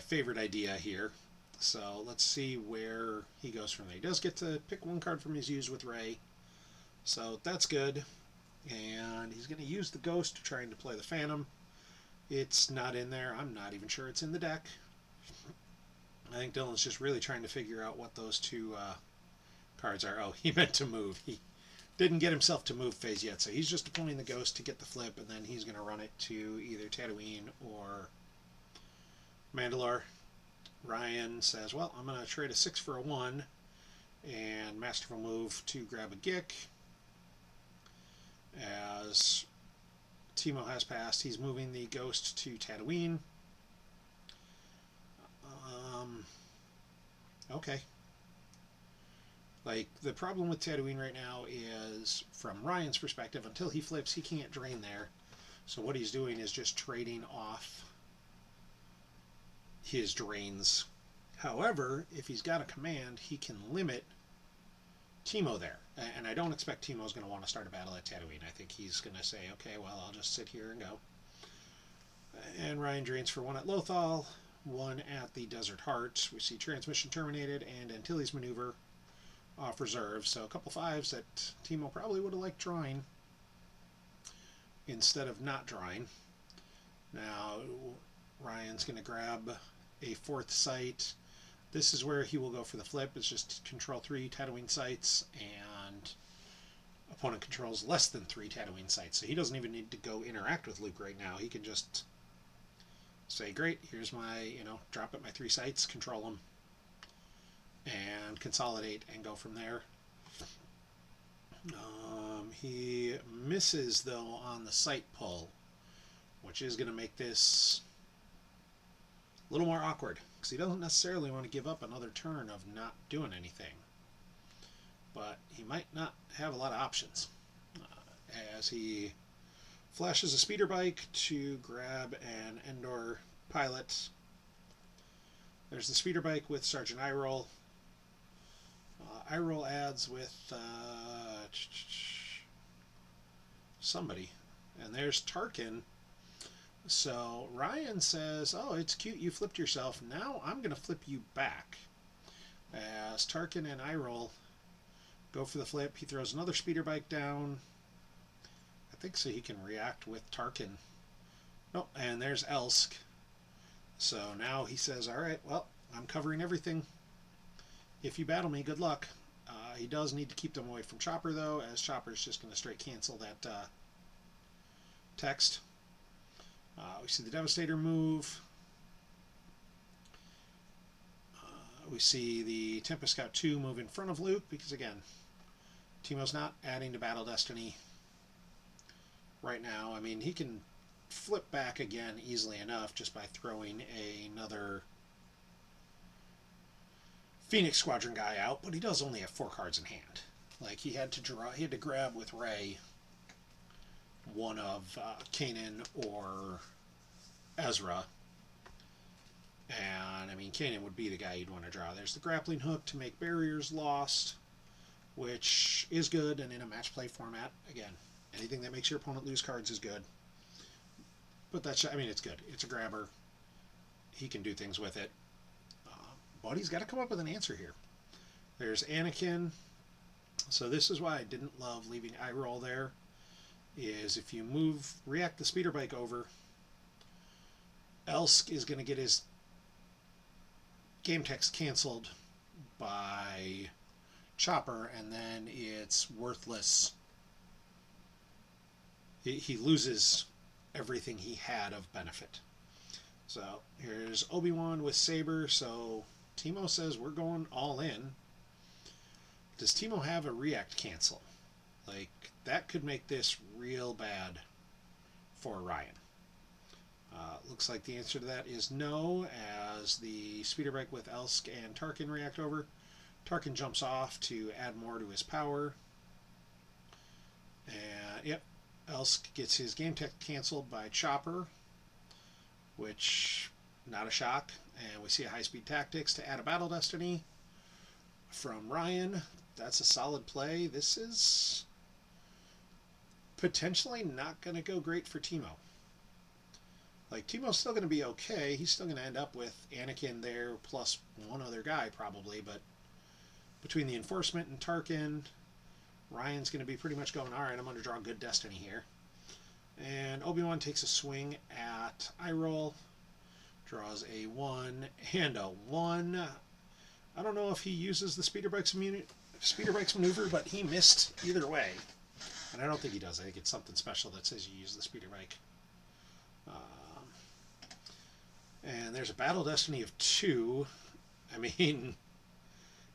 Speaker 1: favorite idea here. So let's see where he goes from there. He does get to pick 1 card from his use with Rey, so that's good. And he's going to use the Ghost to try and play the Phantom. It's not in there. I'm not even sure it's in the deck. I think Dylan's just really trying to figure out what those 2 cards are. Oh, he meant to move. He didn't get himself to move phase yet, so he's just deploying the Ghost to get the flip, and then he's going to run it to either Tatooine or Mandalore. Ryan says, well, I'm going to trade a 6 for a 1 and masterful move to grab a Gick. As Timo has passed, he's moving the Ghost to Tatooine. Okay. Like, the problem with Tatooine right now is, from Ryan's perspective, until he flips, he can't drain there. So what he's doing is just trading off his drains. However, if he's got a command, he can limit Timo there. And I don't expect Timo's going to want to start a battle at Tatooine. I think he's going to say, okay, well, I'll just sit here and go. And Ryan drains for 1 at Lothal, 1 at the Desert Heart. We see transmission terminated and Antilles maneuver off reserve. So a couple 5s that Timo probably would have liked drawing instead of not drawing. Now Ryan's going to grab a 4th site. This is where he will go for the flip. It's just control 3 Tatooine sites, and opponent controls less than 3 Tatooine sites. So he doesn't even need to go interact with Luke right now. He can just say, great, here's my, drop at my 3 sites, control them, and consolidate and go from there. He misses, though, on the site pull, which is going to make this a little more awkward, because he doesn't necessarily want to give up another turn of not doing anything. But he might not have a lot of options. As he flashes a speeder bike to grab an Endor pilot. There's the speeder bike with Sergeant Iroll. Iroll adds with somebody. And there's Tarkin. So Ryan says, oh, it's cute you flipped yourself. Now I'm going to flip you back. As Tarkin and Iroll go for the flip, he throws another speeder bike down think so he can react with Tarkin. Oh, and there's Elsk. So now he says, alright, well, I'm covering everything. If you battle me, good luck. He does need to keep them away from Chopper, though, as Chopper's just going to straight cancel that text. We see the Devastator move. We see the Tempest Scout 2 move in front of Luke, because, again, Timo's not adding to Battle Destiny right now. I mean, he can flip back again easily enough just by throwing another Phoenix Squadron guy out, but he does only have 4 cards in hand. Like, he had to grab with Rey one of Kanan or Ezra. And, I mean, Kanan would be the guy you'd want to draw. There's the grappling hook to make barriers lost, which is good, and in a match play format, again, anything that makes your opponent lose cards is good. But that's, I mean, it's good. It's a grabber. He can do things with it. But he's got to come up with an answer here. There's Anakin. So this is why I didn't love leaving eye roll there, is if you react the speeder bike over, Elsk is going to get his game text canceled by Chopper, and then it's worthless. He loses everything he had of benefit. So here's Obi-Wan with Saber. So Timo says we're going all in. Does Timo have a react cancel? Like, that could make this real bad for Ryan. Looks like the answer to that is no, as the speeder bike with Elsk and Tarkin react over. Tarkin jumps off to add more to his power. And, yep, Elsk gets his game tech canceled by Chopper, which, not a shock. And we see a high-speed tactics to add a Battle Destiny from Ryan. That's a solid play. This is potentially not going to go great for Timo. Like, Timo's still going to be okay. He's still going to end up with Anakin there plus one other guy probably, but between the Enforcement and Tarkin, Ryan's going to be pretty much going, all right, I'm going to draw good destiny here. And Obi-Wan takes a swing at eye roll, draws a 1 and a 1. I don't know if he uses the speeder bike's maneuver, but he missed either way. And I don't think he does. I think it's something special that says you use the speeder bike. And there's a Battle Destiny of 2. I mean,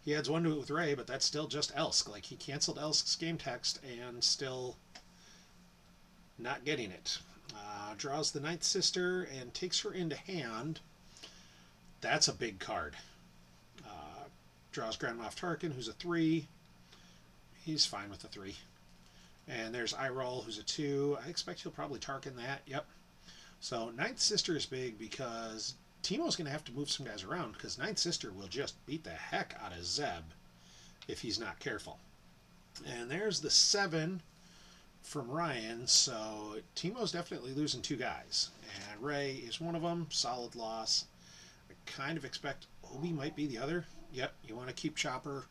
Speaker 1: he adds 1 to it with Rey, but that's still just Elsk. Like, he canceled Elsk's game text and still not getting it. Draws the Ninth Sister and takes her into hand. That's a big card. Draws Grand Moff Tarkin, who's a 3. He's fine with the 3. And there's Iroll, who's a 2. I expect he'll probably Tarkin that. Yep. So Ninth Sister is big because Timo's going to have to move some guys around, because Ninth Sister will just beat the heck out of Zeb if he's not careful. And there's the 7 from Ryan, so Timo's definitely losing 2 guys. And Rey is one of them. Solid loss. I kind of expect Obi might be the other. Yep, you want to keep Chopper.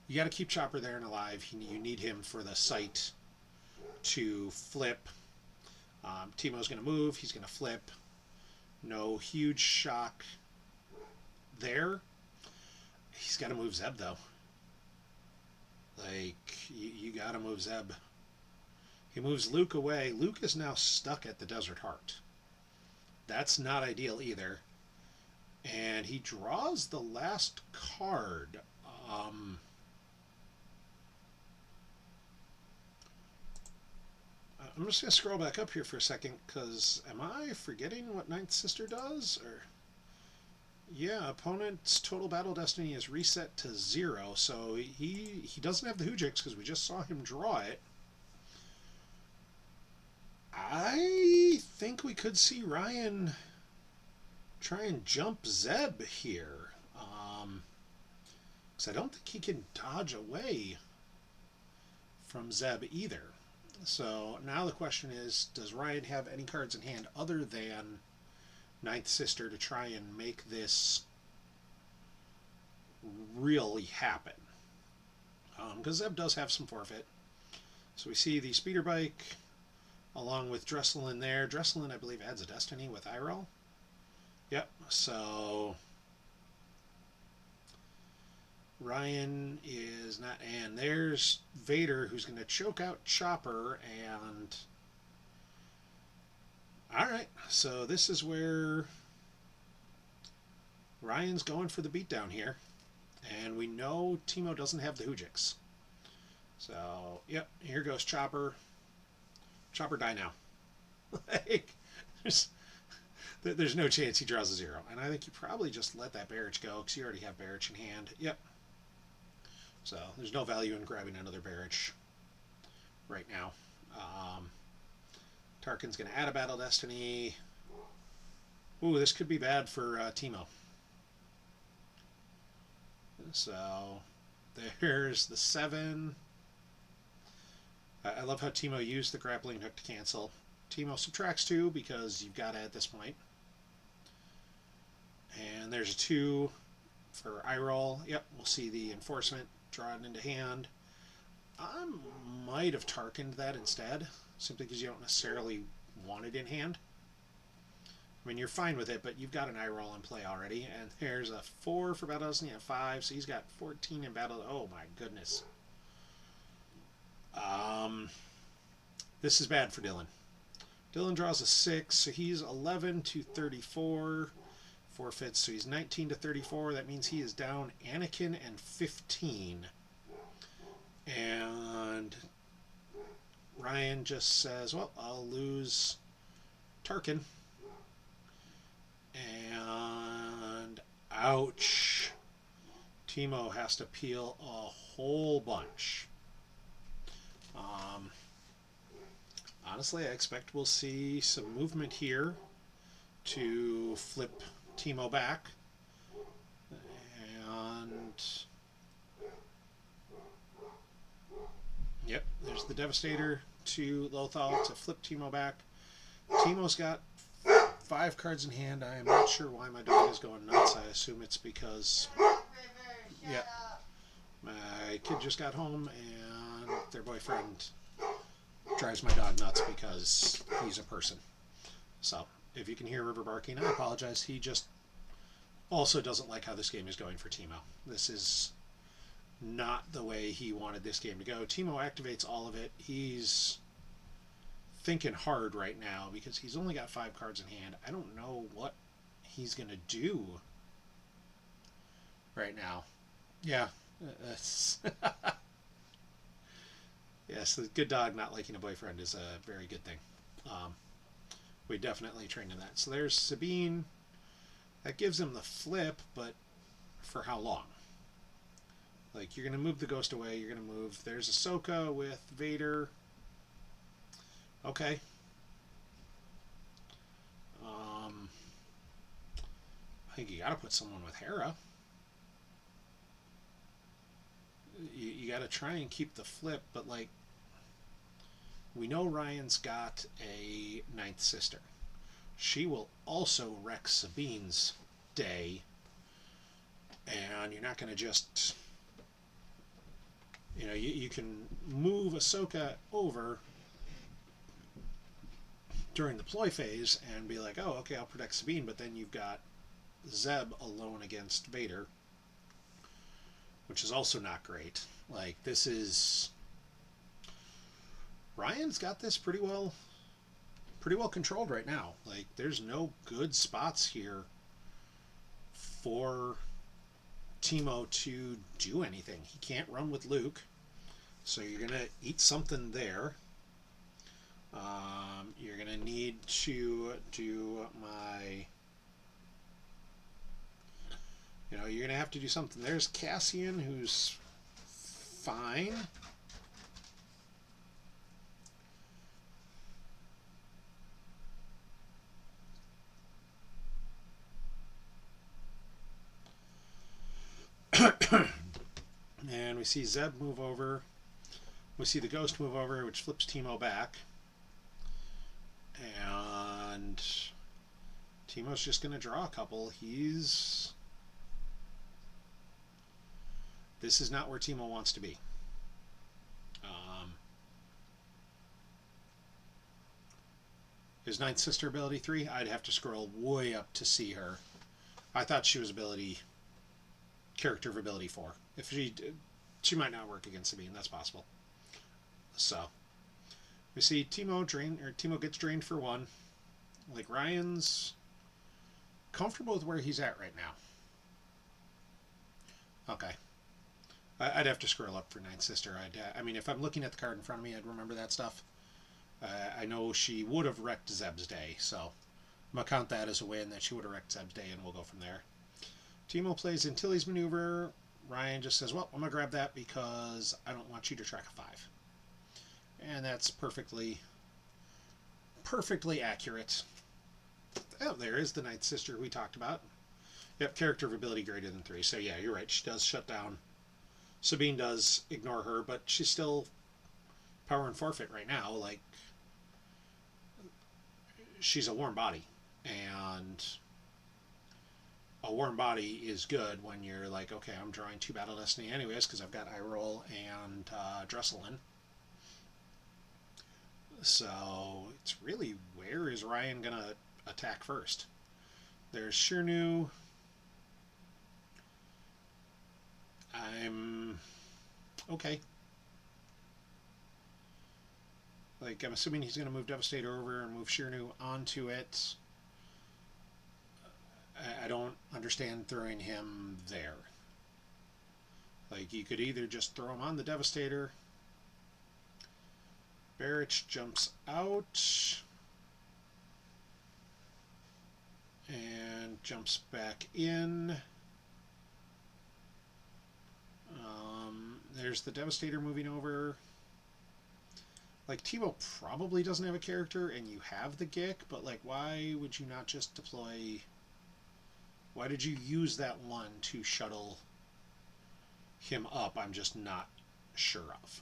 Speaker 1: You got to keep Chopper there and alive. You need him for the sight to flip. Timo's going to move. He's going to flip. No huge shock there. He's got to move Zeb, though. Like, you got to move Zeb. He moves Luke away. Luke is now stuck at the Desert Heart. That's not ideal either. And he draws the last card. I'm just going to scroll back up here for a second, because am I forgetting what Ninth Sister does? Or, yeah, opponent's total battle destiny is reset to 0, so he doesn't have the Hoojix because we just saw him draw it. I think we could see Ryan try and jump Zeb here, because I don't think he can dodge away from Zeb either. So now the question is, does Ryan have any cards in hand other than Ninth Sister to try and make this really happen? Because Zeb does have some forfeit. So we see the speeder bike along with Dusel in there. Dusel, I believe, adds a destiny with Iroll. Yep, so Ryan is not, and there's Vader who's going to choke out Chopper, and alright, so this is where Ryan's going for the beatdown here, and we know Timo doesn't have the Hujix. So, yep, here goes Chopper. Chopper, die now. Like, there's no chance he draws a 0. And I think you probably just let that Barrage go, because you already have Barrage in hand. Yep. So, there's no value in grabbing another Barrage right now. Tarkin's going to add a Battle Destiny. Ooh, this could be bad for Timo. So, there's the 7. I love how Timo used the grappling hook to cancel. Timo subtracts 2 because you've got it at this point. And there's a 2 for Iroll. Yep, we'll see the enforcement drawn into hand. I might have Tarkined that instead, simply because you don't necessarily want it in hand. I mean, you're fine with it, but you've got an Iroll in play already. And there's a 4 for Battle Destiny, a 5, so he's got 14 in Battle. Oh my goodness. This is bad for Dylan. Dylan draws a 6, so he's 11 to 34. Forfeits, so he's 19 to 34. That means he is down Anakin and 15. And Ryan just says, well, I'll lose Tarkin. And ouch. Timo has to peel a whole bunch. Honestly, I expect we'll see some movement here to flip Timo back. And yep, there's the Devastator to Lothal to flip Timo back. Timo's got 5 cards in hand. I am not sure why my dog is going nuts. I assume it's because my kid just got home and their boyfriend drives my dog nuts because he's a person. So, if you can hear River barking, I apologize. He just also doesn't like how this game is going for Timo. This is not the way he wanted this game to go. Timo activates all of it. He's thinking hard right now because he's only got 5 cards in hand. I don't know what he's going to do right now. Yeah. Yes, the good dog not liking a boyfriend is a very good thing. We definitely trained in that. So there's Sabine. That gives him the flip, but for how long? Like, you're going to move the ghost away. You're going to move. There's Ahsoka with Vader. Okay. I think you got to put someone with Hera. You got to try and keep the flip, but like, we know Ryan's got a 9th sister. She will also wreck Sabine's day, and you're not going to just, you know, you can move Ahsoka over during the ploy phase and be like, oh, okay, I'll protect Sabine, but then you've got Zeb alone against Vader, which is also not great. Like, this is, Ryan's got this pretty well controlled right now. Like, there's no good spots here for Timo to do anything. He can't run with Luke, so you're gonna eat something there. You're gonna need to do my, you know, you're gonna have to do something. There's Cassian, who's fine. And we see Zeb move over. We see the ghost move over, which flips Timo back. And Timo's just going to draw a couple. This is not where Timo wants to be. Is Ninth Sister ability 3? I'd have to scroll way up to see her. I thought she was character of ability 4. If she might not work against Sabine, that's possible. So, we see Timo gets drained for 1. Like, Ryan's comfortable with where he's at right now. Okay. I'd have to scroll up for Ninth Sister. I mean, if I'm looking at the card in front of me, I'd remember that stuff. I know she would have wrecked Zeb's day, so I'm going to count that as a win that she would have wrecked Zeb's day, and we'll go from there. Timo plays Antilles Maneuver. Ryan just says, well, I'm going to grab that because I don't want you to track a 5. And that's perfectly accurate. Oh, there is the Ninth Sister we talked about. Yep, character of ability greater than 3. So yeah, you're right. She does shut down. Sabine does ignore her, but she's still power and forfeit right now. Like, she's a warm body. And a warm body is good when you're like, okay, I'm drawing 2 Battle Destiny anyways because I've got Eye Roll and Dusel in. So it's really, where is Ryan going to attack first? There's Shirnu. I'm okay. Like, I'm assuming he's going to move Devastator over and move Shirnu onto it. I don't understand throwing him there. Like, you could either just throw him on the Devastator. Barrich jumps out and jumps back in. There's the Devastator moving over. Like, Timo probably doesn't have a character and you have the Gick, but like, why would you not just deploy... Why did you use that one to shuttle him up? I'm just not sure of.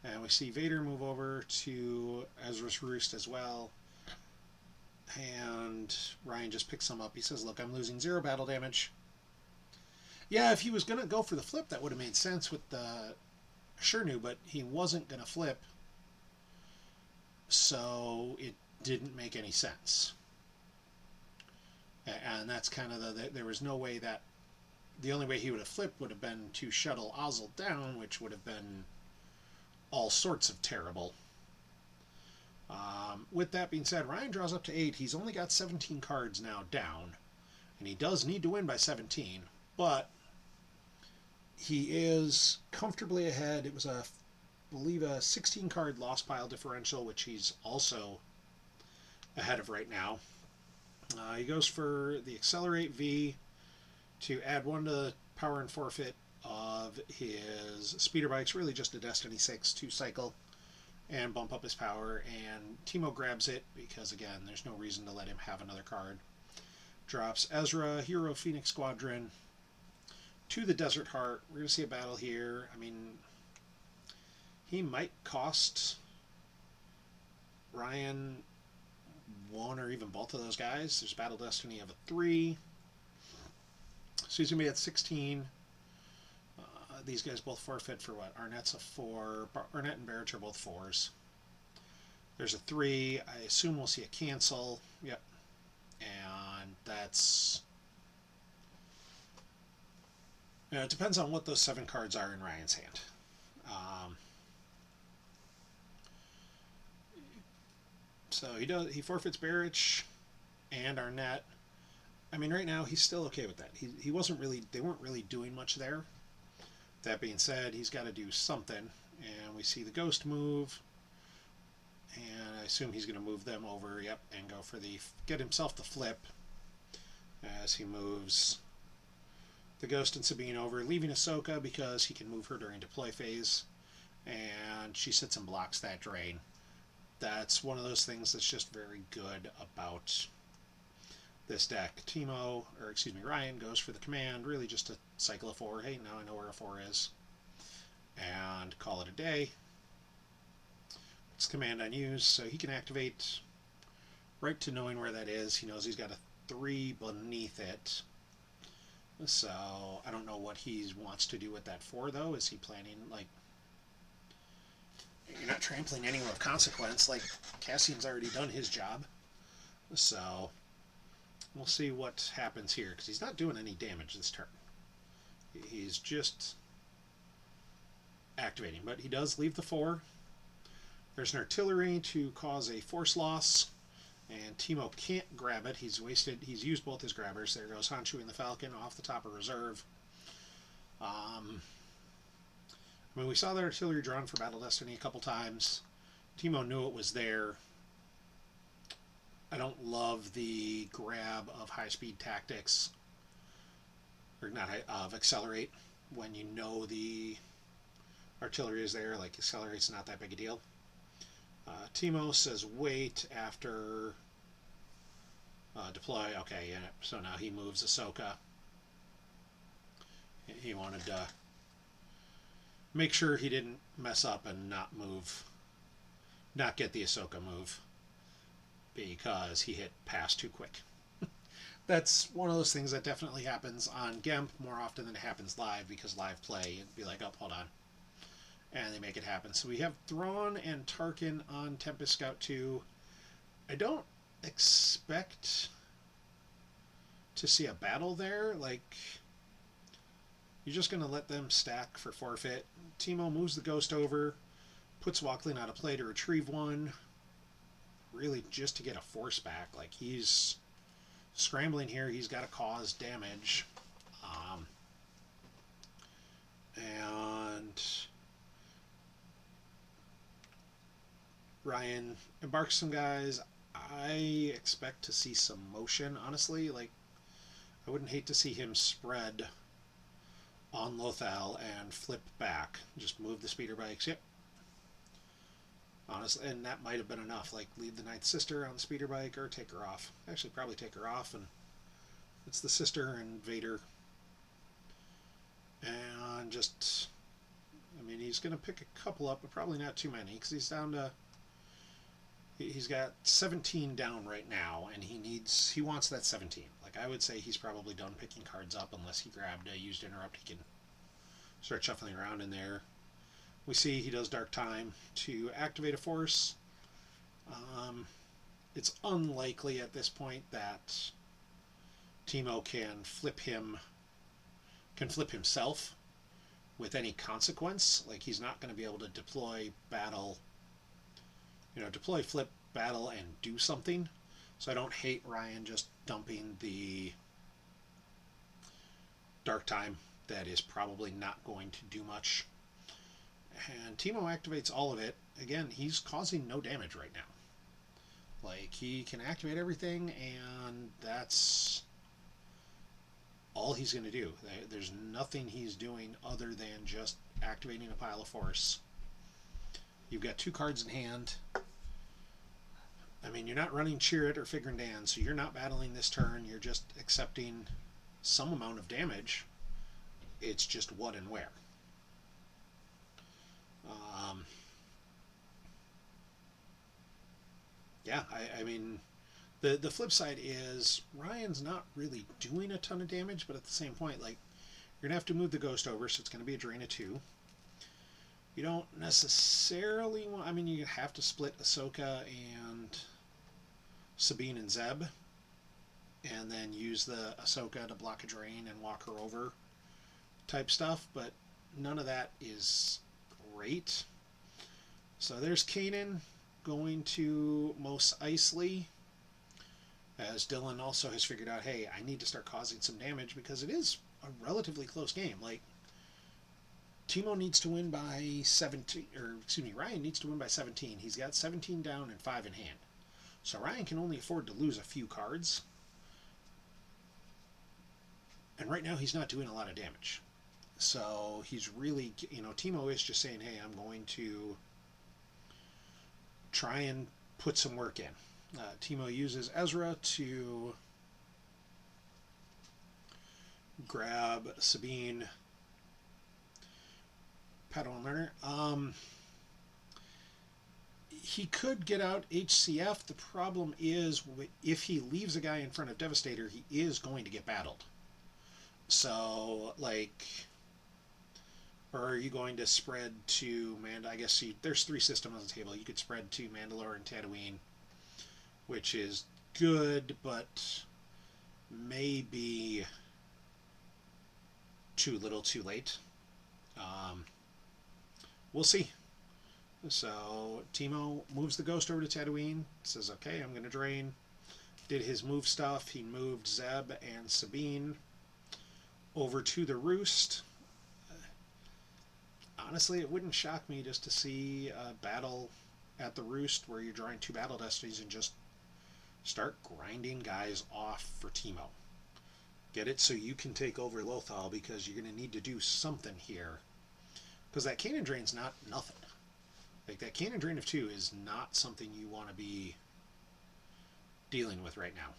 Speaker 1: And we see Vader move over to Ezra's Roost as well. And Ryan just picks him up. He says, look, I'm losing 0 battle damage. Yeah, if he was going to go for the flip, that would have made sense with the Shirnu, but he wasn't going to flip. So it didn't make any sense. And that's kind of there was no way that... The only way he would have flipped would have been to shuttle Ozzel down, which would have been all sorts of terrible. With that being said, Ryan draws up to 8. He's only got 17 cards now down. And he does need to win by 17. But he is comfortably ahead. It was, I believe, a 16-card loss pile differential, which he's also ahead of right now. He goes for the Accelerate V to add 1 to the power and forfeit of his speeder bikes, really just a Destiny 6 to cycle and bump up his power, and Timo grabs it because, again, there's no reason to let him have another card. Drops Ezra, Hero Phoenix Squadron to the Desert Heart. We're going to see a battle here. I mean, he might cost Ryan 1 or even both of those guys. There's Battle Destiny of a 3. So he's going to be at 16. These guys both forfeit for what? Arnett's a 4. Arnett and Barrett are both 4s. There's a 3. I assume we'll see a cancel. Yep. And that's... it depends on what those 7 cards are in Ryan's hand. So he forfeits Barrich and Arnett. I mean, right now he's still okay with that. He wasn't really... They weren't really doing much there. That being said, he's got to do something, and we see the Ghost move, and I assume he's going to move them over, yep, and go for get himself the flip as he moves the Ghost and Sabine over, leaving Ahsoka because he can move her during deploy phase, and she sits and blocks that drain. That's one of those things that's just very good about this deck. Ryan goes for the command, really just to cycle a 4. Hey, now I know where a 4 is. And call it a day. It's command unused, so he can activate right to knowing where that is. He knows he's got a 3 beneath it. So, I don't know what he wants to do with that 4, though. Is he planning, like... You're not trampling anyone of consequence. Like, Cassian's already done his job. So, we'll see what happens here, because he's not doing any damage this turn. He's just activating, but he does leave the 4. There's an artillery to cause a force loss, and Timo can't grab it. He's used both his grabbers. There goes Honshu and the Falcon off the top of reserve. I mean, we saw that artillery drawn for Battle Destiny a couple times. Timo knew it was there. I don't love the grab of high-speed tactics, or not of accelerate, when you know the artillery is there. Like, accelerate's not that big a deal. Timo says wait after deploy. Okay, yeah, so now he moves Ahsoka. He wanted to make sure he didn't mess up and not get the Ahsoka move, because he hit pass too quick. That's one of those things that definitely happens on GEMP more often than it happens live, because live play, it'd be like, oh, hold on. And they make it happen. So we have Thrawn and Tarkin on Tempest Scout 2. I don't expect to see a battle there. Like, you're just going to let them stack for forfeit. Timo moves the Ghost over, puts Walkling out of play to retrieve one, really just to get a force back. Like, he's scrambling here. He's got to cause damage. And Ryan embarks some guys. I expect to see some motion, honestly. Like, I wouldn't hate to see him spread on Lothal and flip back. Just move the speeder bikes. Yep. Honestly, and that might have been enough. Like, leave the Ninth Sister on the speeder bike or take her off. Actually, probably take her off, and it's the Sister and Vader. And just, I mean, he's going to pick a couple up, but probably not too many, because he's down to, he's got 17 down right now, and he wants that 17. Like, I would say he's probably done picking cards up, unless he grabbed a used interrupt. He can start shuffling around in there. We see he does Dark Time to activate a force. It's unlikely at this point that Timo can flip himself with any consequence. Like, he's not going to be able to deploy, flip, battle, and do something. So I don't hate Ryan just dumping the Dark Time. That is probably not going to do much. And Timo activates all of it. Again, he's causing no damage right now. Like, he can activate everything, and that's all he's going to do. There's nothing he's doing other than just activating a pile of force. You've got 2 cards in hand. I mean, you're not running Cheer It or Figrin Dan, so you're not battling this turn. You're just accepting some amount of damage. It's just what and where. Yeah, I mean, the flip side is Ryan's not really doing a ton of damage, but at the same point, like, you're going to have to move the Ghost over, so it's going to be a drain of 2. You don't necessarily want, I mean, you have to split Ahsoka and Sabine and Zeb, and then use the Ahsoka to block a drain and walk her over type stuff, but none of that is great. So there's Kanan going to Mos Eisley, as Dylan also has figured out, hey, I need to start causing some damage, because it is a relatively close game. Like, Timo needs to win by 17, or excuse me, Ryan needs to win by 17. He's got 17 down and 5 in hand. So Ryan can only afford to lose a few cards. And right now he's not doing a lot of damage. So he's really, Timo is just saying, hey, I'm going to try and put some work in. Timo uses Ezra to grab Sabine, Padawan Learner. He could get out HCF. The problem is, if he leaves a guy in front of Devastator, he is going to get battled. So, like, Or are you going to spread to I guess there's 3 systems on the table. You could spread to Mandalore and Tatooine, which is good, but maybe too little too late. We'll see. So Timo moves the Ghost over to Tatooine, says, okay, I'm going to drain. Did his move stuff. He moved Zeb and Sabine over to the Roost. Honestly, it wouldn't shock me just to see a battle at the Roost where you're drawing 2 battle destinies and just start grinding guys off for Timo. Get it? So you can take over Lothal, because you're going to need to do something here. Because that cannon drain's not nothing. Like, that cannon drain of 2 is not something you want to be dealing with right now.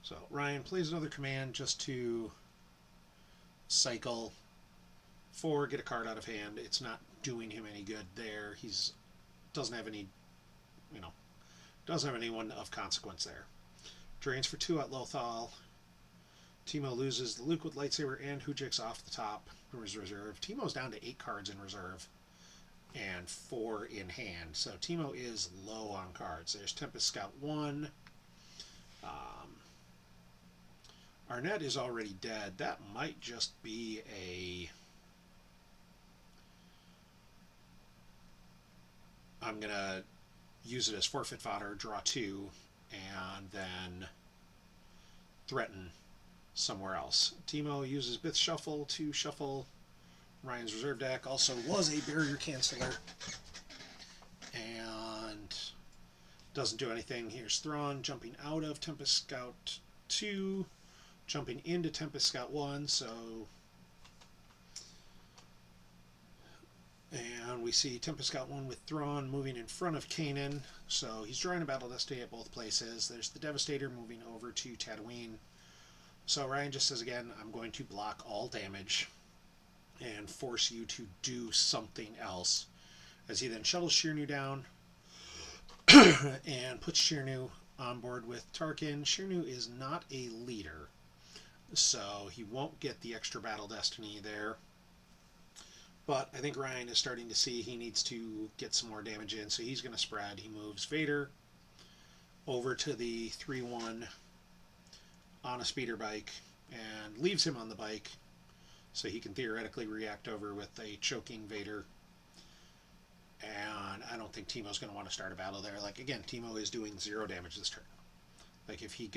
Speaker 1: So Ryan plays another command just to cycle 4, get a card out of hand. It's not doing him any good there. He's doesn't have any, doesn't have anyone of consequence there. Drains for 2 at Lothal. Timo loses the Luke with lightsaber and Hujix off the top from his reserve. Timo's down to 8 cards in reserve and 4 in hand. So Timo is low on cards. There's Tempest Scout 1. Arnett is already dead. That might just be a... I'm going to use it as forfeit fodder, draw 2, and then threaten somewhere else. Timo uses Bith Shuffle to shuffle Ryan's reserve deck. Also was a barrier canceller. And doesn't do anything. Here's Thrawn jumping out of Tempest Scout 2, jumping into Tempest Scout 1, so... And we see Tempest Scout 1 with Thrawn moving in front of Kanan, so he's drawing a Battle Destiny at both places. There's the Devastator moving over to Tatooine. So Ryan just says again, I'm going to block all damage and force you to do something else. As he then shuttles Shirnu down and puts Shirnu on board with Tarkin. Shirnu is not a leader, so he won't get the extra Battle Destiny there. But I think Ryan is starting to see he needs to get some more damage in, so he's going to spread. He moves Vader over to the 3-1 on a speeder bike and leaves him on the bike so he can theoretically react over with a choking Vader. And I don't think Timo's going to want to start a battle there. Like, again, Timo is doing 0 damage this turn. Like, if he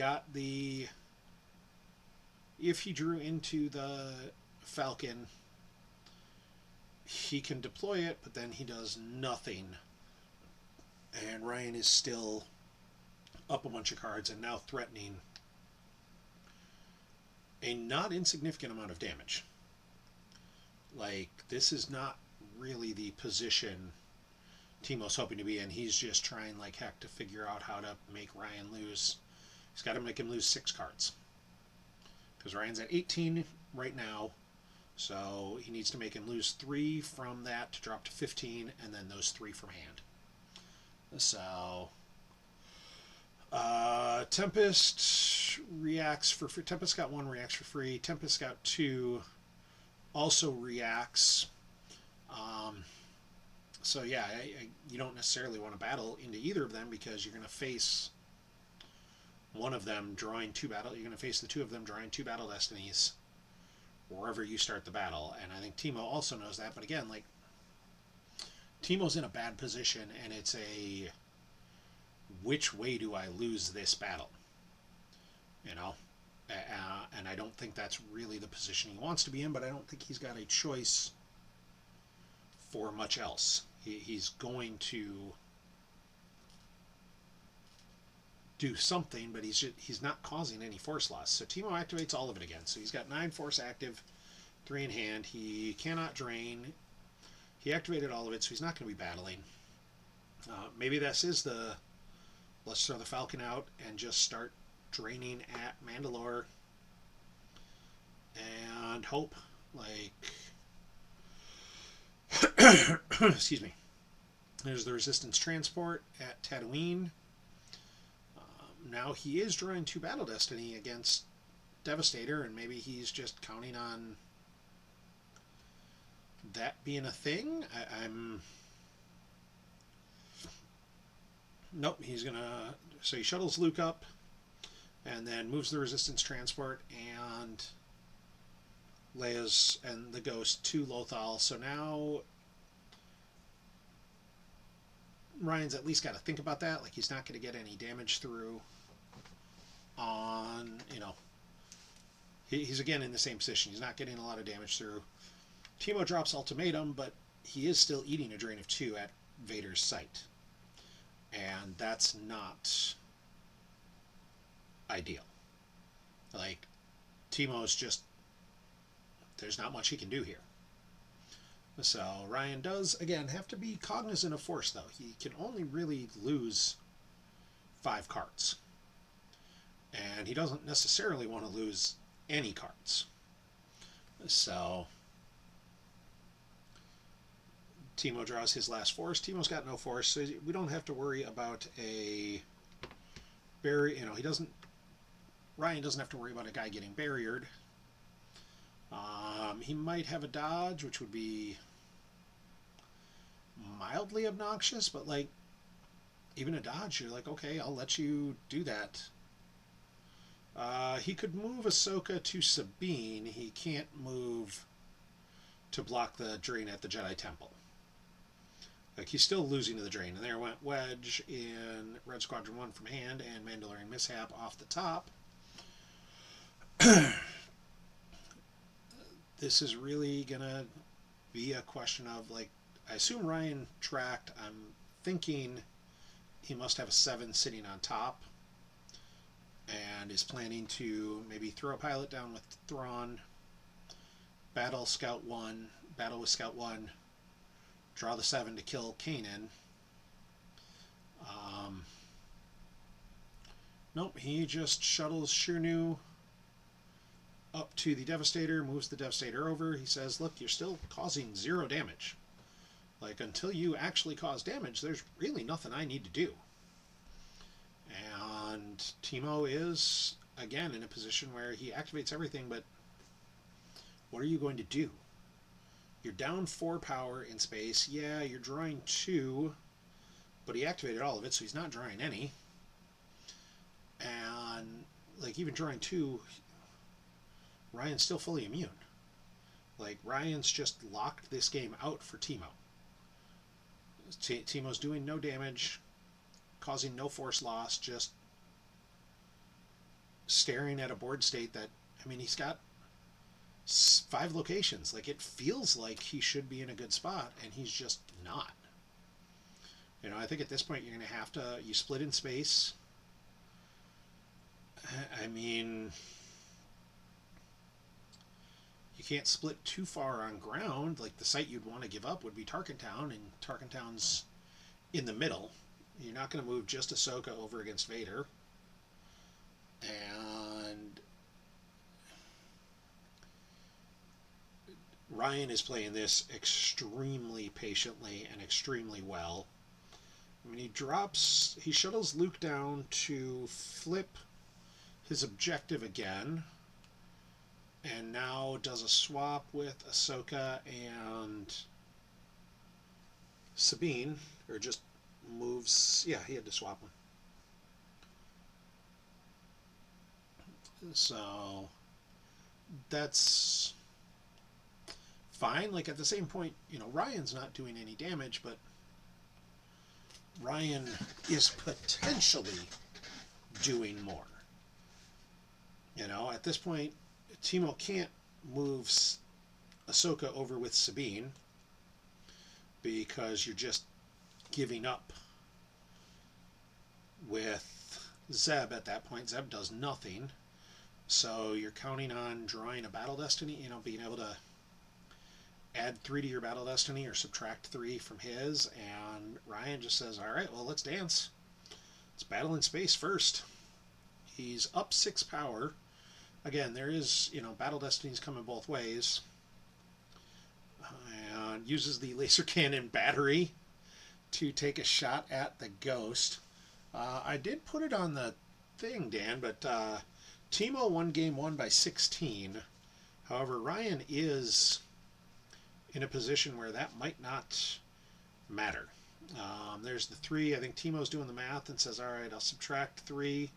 Speaker 1: drew into the Falcon, he can deploy it, but then he does nothing. And Ryan is still up a bunch of cards and now threatening a not insignificant amount of damage. Like, this is not really the position Timo's hoping to be in. He's just trying like heck to figure out how to make Ryan lose. He's got to make him lose 6 cards. Because Ryan's at 18 right now. So he needs to make him lose 3 from that to drop to 15, and then those 3 from hand. So Tempest reacts for free. Tempest Scout 1 reacts for free. Tempest Scout 2 also reacts. So yeah, you don't necessarily want to battle into either of them, because you're going to face one of them drawing 2 battle. You're going to face the 2 of them drawing 2 battle destinies wherever you start the battle. And I think Timo also knows that. But again, like, Timo's in a bad position, and it's a which way do I lose this battle? And I don't think that's really the position he wants to be in, but I don't think he's got a choice for much else. He's going to do something, but he's not causing any force loss. So Timo activates all of it again. So he's got 9 force active, 3 in hand. He cannot drain. He activated all of it, so he's not going to be battling. Maybe this is the let's throw the Falcon out and just start draining at Mandalore and hope. Like, excuse me. There's the Resistance Transport at Tatooine. Now he is drawing 2 Battle Destiny against Devastator, and maybe he's just counting on that being a thing, I'm... Nope, he's gonna... So he shuttles Luke up, and then moves the resistance transport and Leia's and the Ghost to Lothal. So now Ryan's at least got to think about that. Like, he's not going to get any damage through on, you know, he's again in the same position. He's not getting a lot of damage through. Timo drops Ultimatum, but he is still eating a drain of 2 at Vader's sight. And that's not ideal. Like, Timo's just, there's not much he can do here. So Ryan does, again, have to be cognizant of force, though. He can only really lose 5 cards. And he doesn't necessarily want to lose any cards. So Timo draws his last force. Timo's got no force, so we don't have to worry about a barrier. You know, Ryan doesn't have to worry about a guy getting barriered. He might have a dodge, which would be mildly obnoxious, but like, even a dodge, you're like, okay, I'll let you do that. He could move Ahsoka to Sabine. He can't move to block the drain at the Jedi Temple. Like, he's still losing to the drain. And there went Wedge in Red Squadron 1 from hand, and Mandalorian Mishap off the top. This is really going to be a question of, like, I assume Ryan tracked. I'm thinking he must have a 7 sitting on top and is planning to maybe throw a pilot down with Thrawn, battle with Scout 1, draw the 7 to kill Kanan. Nope, he just shuttles Shunu up to the Devastator, moves the Devastator over. He says, look, you're still causing 0 damage. Like, until you actually cause damage, there's really nothing I need to do. And Timo is, again, in a position where he activates everything, but what are you going to do? You're down 4 power in space. Yeah, you're drawing 2, but he activated all of it, so he's not drawing any. And, like, even drawing 2, Ryan's still fully immune. Like, Ryan's just locked this game out for Timo. Timo's doing no damage, causing no force loss, just staring at a board state that, I mean, he's got 5 locations. Like, it feels like he should be in a good spot, and he's just not. You know, I think at this point you're going to have to, you split in space. I mean, you can't split too far on ground. Like, the site you'd want to give up would be Tarkintown, and Tarkintown's in the middle. You're not going to move just Ahsoka over against Vader. And Ryan is playing this extremely patiently and extremely well. I mean, he shuttles Luke down to flip his objective again, and now does a swap with Ahsoka and Sabine, or just moves, yeah, he had to swap them. So that's fine. Like, at the same point, you know, Ryan's not doing any damage, but Ryan is potentially doing more. You know, at this point, Timo can't move Ahsoka over with Sabine because you're just giving up with Zeb at that point. Zeb does nothing. So you're counting on drawing a Battle Destiny, you know, being able to add 3 to your Battle Destiny or subtract 3 from his, and Ryan just says, all right, well, let's dance. Let's battle in space first. He's up 6 power. Again, there is, you know, Battle Destiny's coming both ways. And uses the laser cannon battery to take a shot at the Ghost. I did put it on the thing, Dan, but Timo won game 1 by 16. However, Ryan is in a position where that might not matter. There's the 3. I think Timo's doing the math and says, all right, I'll subtract 3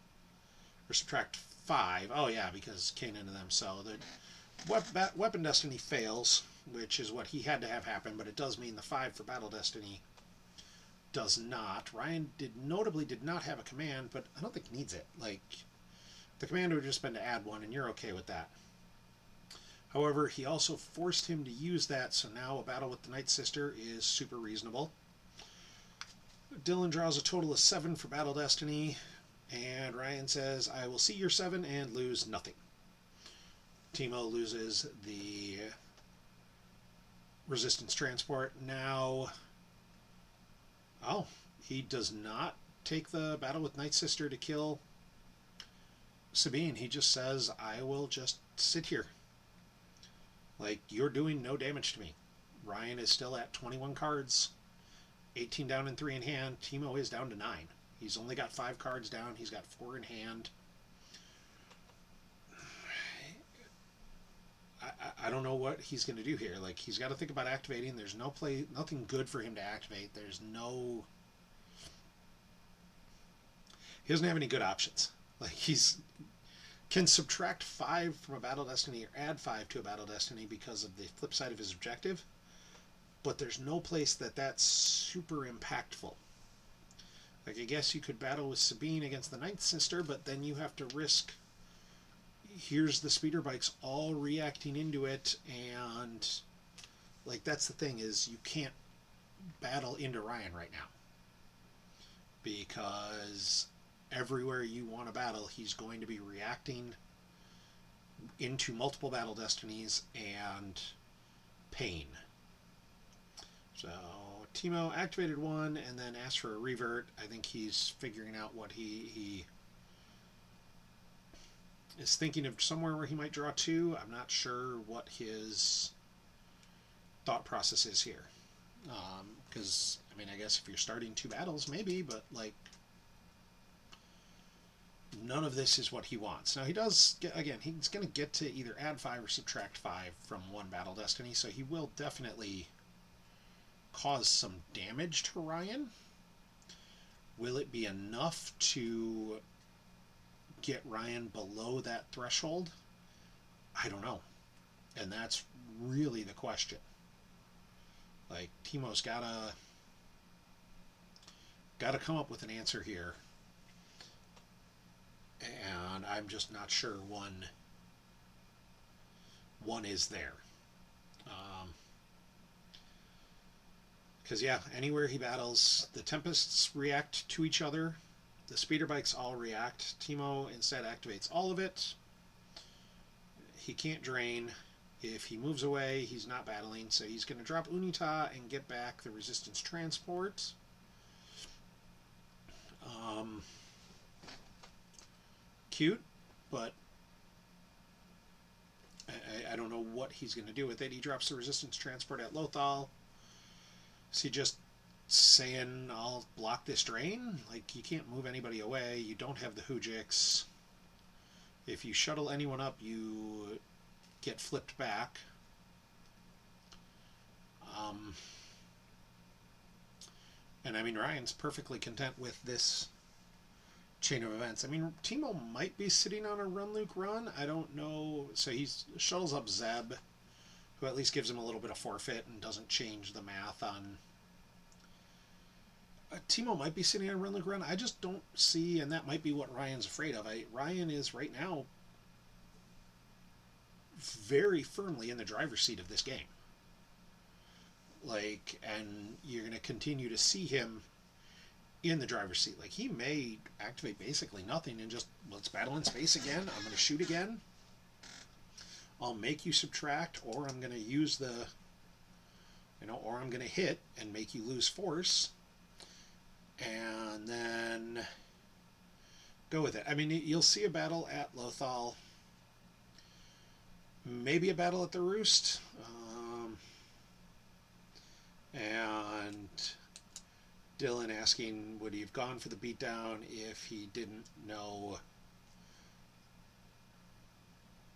Speaker 1: or subtract 5. Oh, yeah, because Kane into them. So the Weapon Destiny fails, which is what he had to have happen, but it does mean the 5 for Battle Destiny does not. Ryan notably did not have a command, but I don't think he needs it. Like, the command would have just been to add 1, and you're okay with that. However, he also forced him to use that, so now a battle with the Night Sister is super reasonable. Dylan draws a total of 7 for Battle Destiny, and Ryan says, I will see your 7 and lose nothing. Timo loses the Resistance Transport. Now, oh, he does not take the battle with Night Sister to kill Sabine. He just says, I will just sit here. Like, you're doing no damage to me. Ryan is still at 21 cards, 18 down and 3 in hand. Timo is down to 9. He's only got 5 cards down. He's got 4 in hand. I don't know what he's going to do here. Like, he's got to think about activating. There's nothing good for him to activate. He doesn't have any good options. Like, can subtract 5 from a Battle Destiny or add 5 to a Battle Destiny because of the flip side of his objective, but there's no place that's super impactful. Like, I guess you could battle with Sabine against the Night Sister, but then you have to risk, here's the speeder bikes all reacting into it, and like, that's the thing, is you can't battle into Ryan right now, because everywhere you want to battle, he's going to be reacting into multiple Battle Destinies and pain. So Timo activated 1 and then asked for a revert. I think he's figuring out what he is thinking of, somewhere where he might draw 2. I'm not sure what his thought process is here. Because, I mean, I guess if you're starting 2 battles, maybe, but, like, none of this is what he wants. Now, he does, again, he's going to get to either add 5 or subtract 5 from 1 Battle Destiny, so he will definitely cause some damage to Ryan. Will it be enough to get Ryan below that threshold? I don't know. And that's really the question. Like, Timo's gotta come up with an answer here. And I'm just not sure one is there. Because, yeah, anywhere he battles, the Tempests react to each other. The speeder bikes all react. Timo instead activates all of it. He can't drain. If he moves away, he's not battling, so he's going to drop Unita and get back the Resistance Transport. Cute, but I don't know what he's going to do with it. He drops the Resistance Transport at Lothal. Is he just saying, I'll block this drain? Like, you can't move anybody away. You don't have the Hujix. If you shuttle anyone up, you get flipped back. And I mean, Ryan's perfectly content with this chain of events. I mean, Timo might be sitting on a run Luke run. I don't know. So he shuttles up Zeb, who at least gives him a little bit of forfeit and doesn't change the math on. Timo might be sitting on a run Luke run. I just don't see, and that might be what Ryan's afraid of. Ryan is right now very firmly in the driver's seat of this game. Like, and you're going to continue to see him in the driver's seat. Like, he may activate basically nothing and just, let's battle in space again. I'm going to shoot again. I'll make you subtract, or I'm going to use the, or I'm going to hit and make you lose force. And then go with it. I mean, you'll see a battle at Lothal. Maybe a battle at the Roost. And Dylan asking, would he have gone for the beatdown if he didn't know?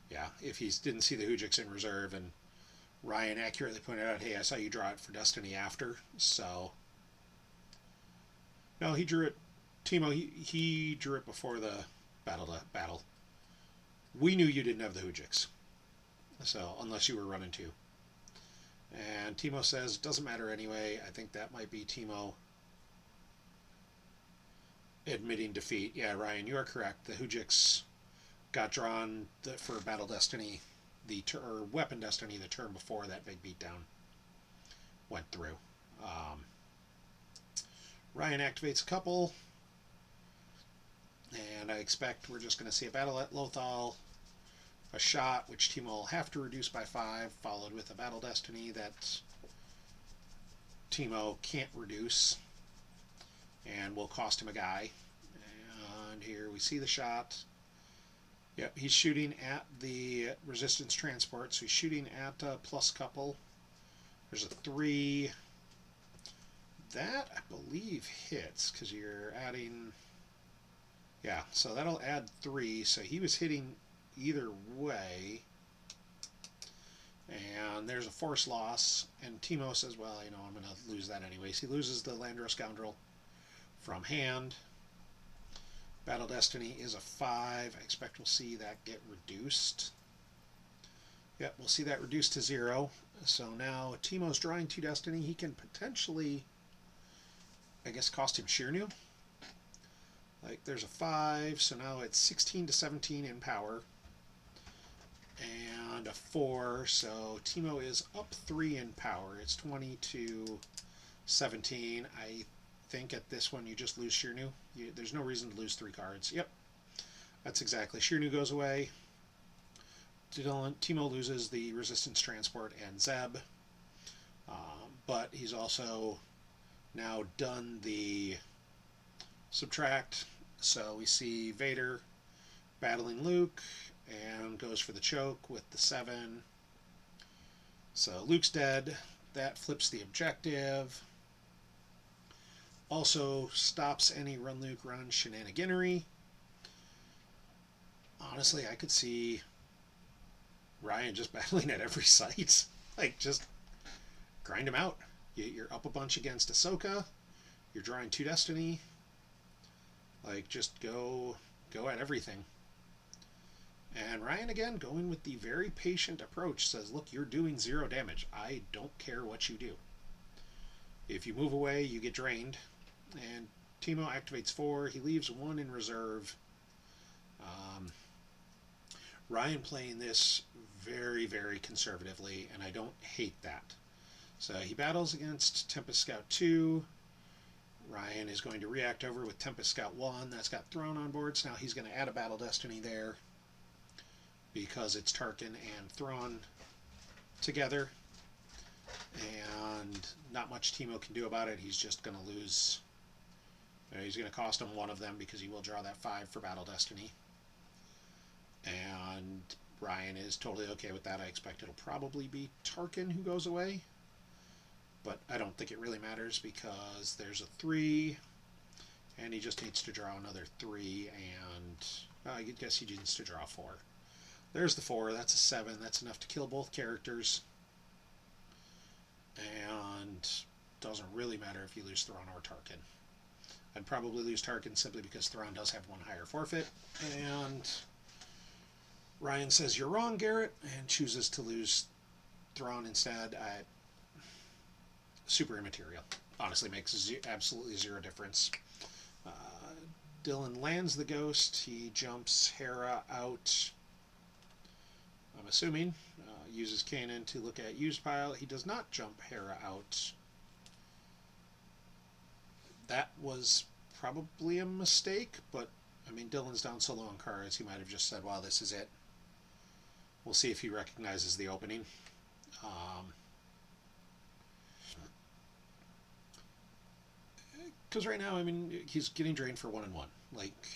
Speaker 1: Yeah, if he didn't see the Hujix in reserve, and Ryan accurately pointed out, hey, I saw you draw it for Destiny after, so... No, he drew it... Timo, he drew it before the battle. We knew you didn't have the Hoojiks, so, unless you were running two. And Timo says, doesn't matter anyway. I think that might be Timo admitting defeat. Yeah, Ryan, you are correct. The Hoojiks got drawn for Battle Destiny, or Weapon Destiny, the turn before that big beatdown went through. Ryan activates a couple, and I expect we're just going to see a battle at Lothal, a shot, which Timo will have to reduce by 5, followed with a Battle Destiny that Timo can't reduce, and will cost him a guy. And here we see the shot. Yep, he's shooting at the resistance transport, so he's shooting at a plus couple. There's a 3. That, I believe, hits, because you're adding... Yeah, so that'll add 3, so he was hitting either way. And there's a force loss, and Timo says, well, you know, I'm going to lose that anyways. He loses the Landro Scoundrel from hand. Battle Destiny is a 5. I expect we'll see that get reduced. Yep, we'll see that reduced to 0. So now Timo's drawing 2 Destiny. He can potentially, I guess, cost him Shirnu. Like, there's a 5, so now it's 16 to 17 in power. And a 4, so Timo is up 3 in power. It's 20 to 17. I think at this one you just lose Shirnu. There's no reason to lose 3 cards. Yep, that's exactly. Shirnu goes away. Timo loses the Resistance Transport and Zeb. But he's also now done the subtract. So we see Vader battling Luke and goes for the choke with the 7. So Luke's dead. That flips the objective. Also stops any run Luke run shenaniganery. Honestly, I could see Ryan just battling at every site. Like, just grind him out. You're up a bunch against Ahsoka. You're drawing 2 Destiny. Like, just go at everything. And Ryan, again, going with the very patient approach, says, look, you're doing 0 damage. I don't care what you do. If you move away, you get drained. And Timo activates 4. He leaves 1 in reserve. Ryan playing this very, very conservatively, and I don't hate that. So he battles against Tempest Scout 2. Ryan is going to react over with Tempest Scout 1. That's got Thrawn on board, so now he's going to add a Battle Destiny there because it's Tarkin and Thrawn together. And not much Timo can do about it. He's just going to lose. He's going to cost him 1 of them because he will draw that 5 for Battle Destiny. And Ryan is totally okay with that. I expect it'll probably be Tarkin who goes away. But I don't think it really matters because there's a 3. And he just needs to draw another 3. And I guess he needs to draw 4. There's the 4. That's a 7. That's enough to kill both characters. And doesn't really matter if you lose Thrawn or Tarkin. I'd probably lose Tarkin simply because Thrawn does have 1 higher forfeit. And Ryan says, you're wrong, Garrett, and chooses to lose Thrawn instead. Super immaterial. Honestly, makes absolutely 0 difference. Dylan lands the ghost. He jumps Hera out, I'm assuming. Uses Kanan to look at used pile. He does not jump Hera out. That was probably a mistake, but I mean, Dylan's down so low on cards, he might have just said, well, this is it. We'll see if he recognizes the opening. Because right now, I mean, he's getting drained for 1 and 1. Like,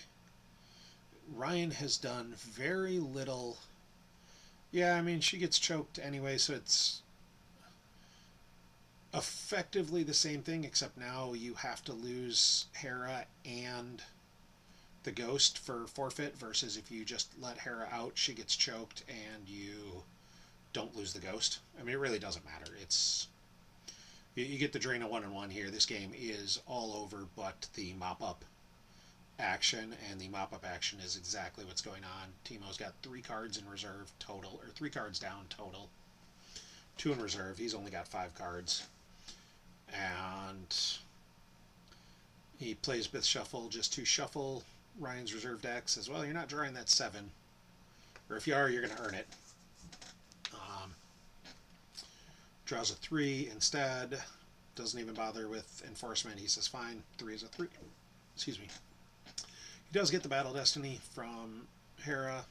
Speaker 1: Ryan has done very little. Yeah, I mean, she gets choked anyway, so it's effectively the same thing, except now you have to lose Hera and the ghost for forfeit, versus if you just let Hera out, she gets choked and you don't lose the ghost. I mean, it really doesn't matter. It's you get the drain of 1-1 here. This game is all over but the mop-up action, and the mop-up action is exactly what's going on. Timo's got 3 cards in reserve total, or 3 cards down total. 2 in reserve. He's only got 5 cards. And he plays Bith Shuffle just to shuffle Ryan's reserve deck. Says, well, you're not drawing that 7. Or if you are, you're going to earn it. Draws a 3 instead. Doesn't even bother with enforcement. He says, fine, 3 is a 3. Excuse me. He does get the Battle Destiny from Hera.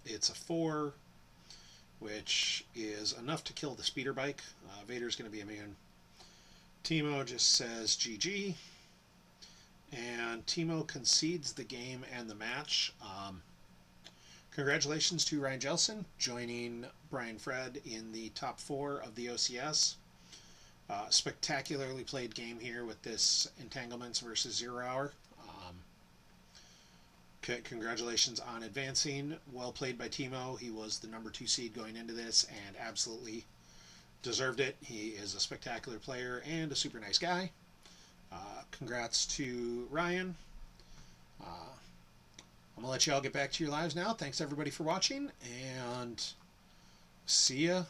Speaker 1: It's a 4, which is enough to kill the speeder bike. Vader's going to be immune. Timo just says GG. And Timo concedes the game and the match. Congratulations to Ryan Jellison joining Brian Fred in the top 4 of the OCS. Spectacularly played game here with this Entanglements versus 0 Hour. Congratulations on advancing. Well played by Timo. He was the number 2 seed going into this and absolutely deserved it. He is a spectacular player and a super nice guy. Congrats to Ryan. I'm going to let you all get back to your lives now. Thanks everybody for watching, and see ya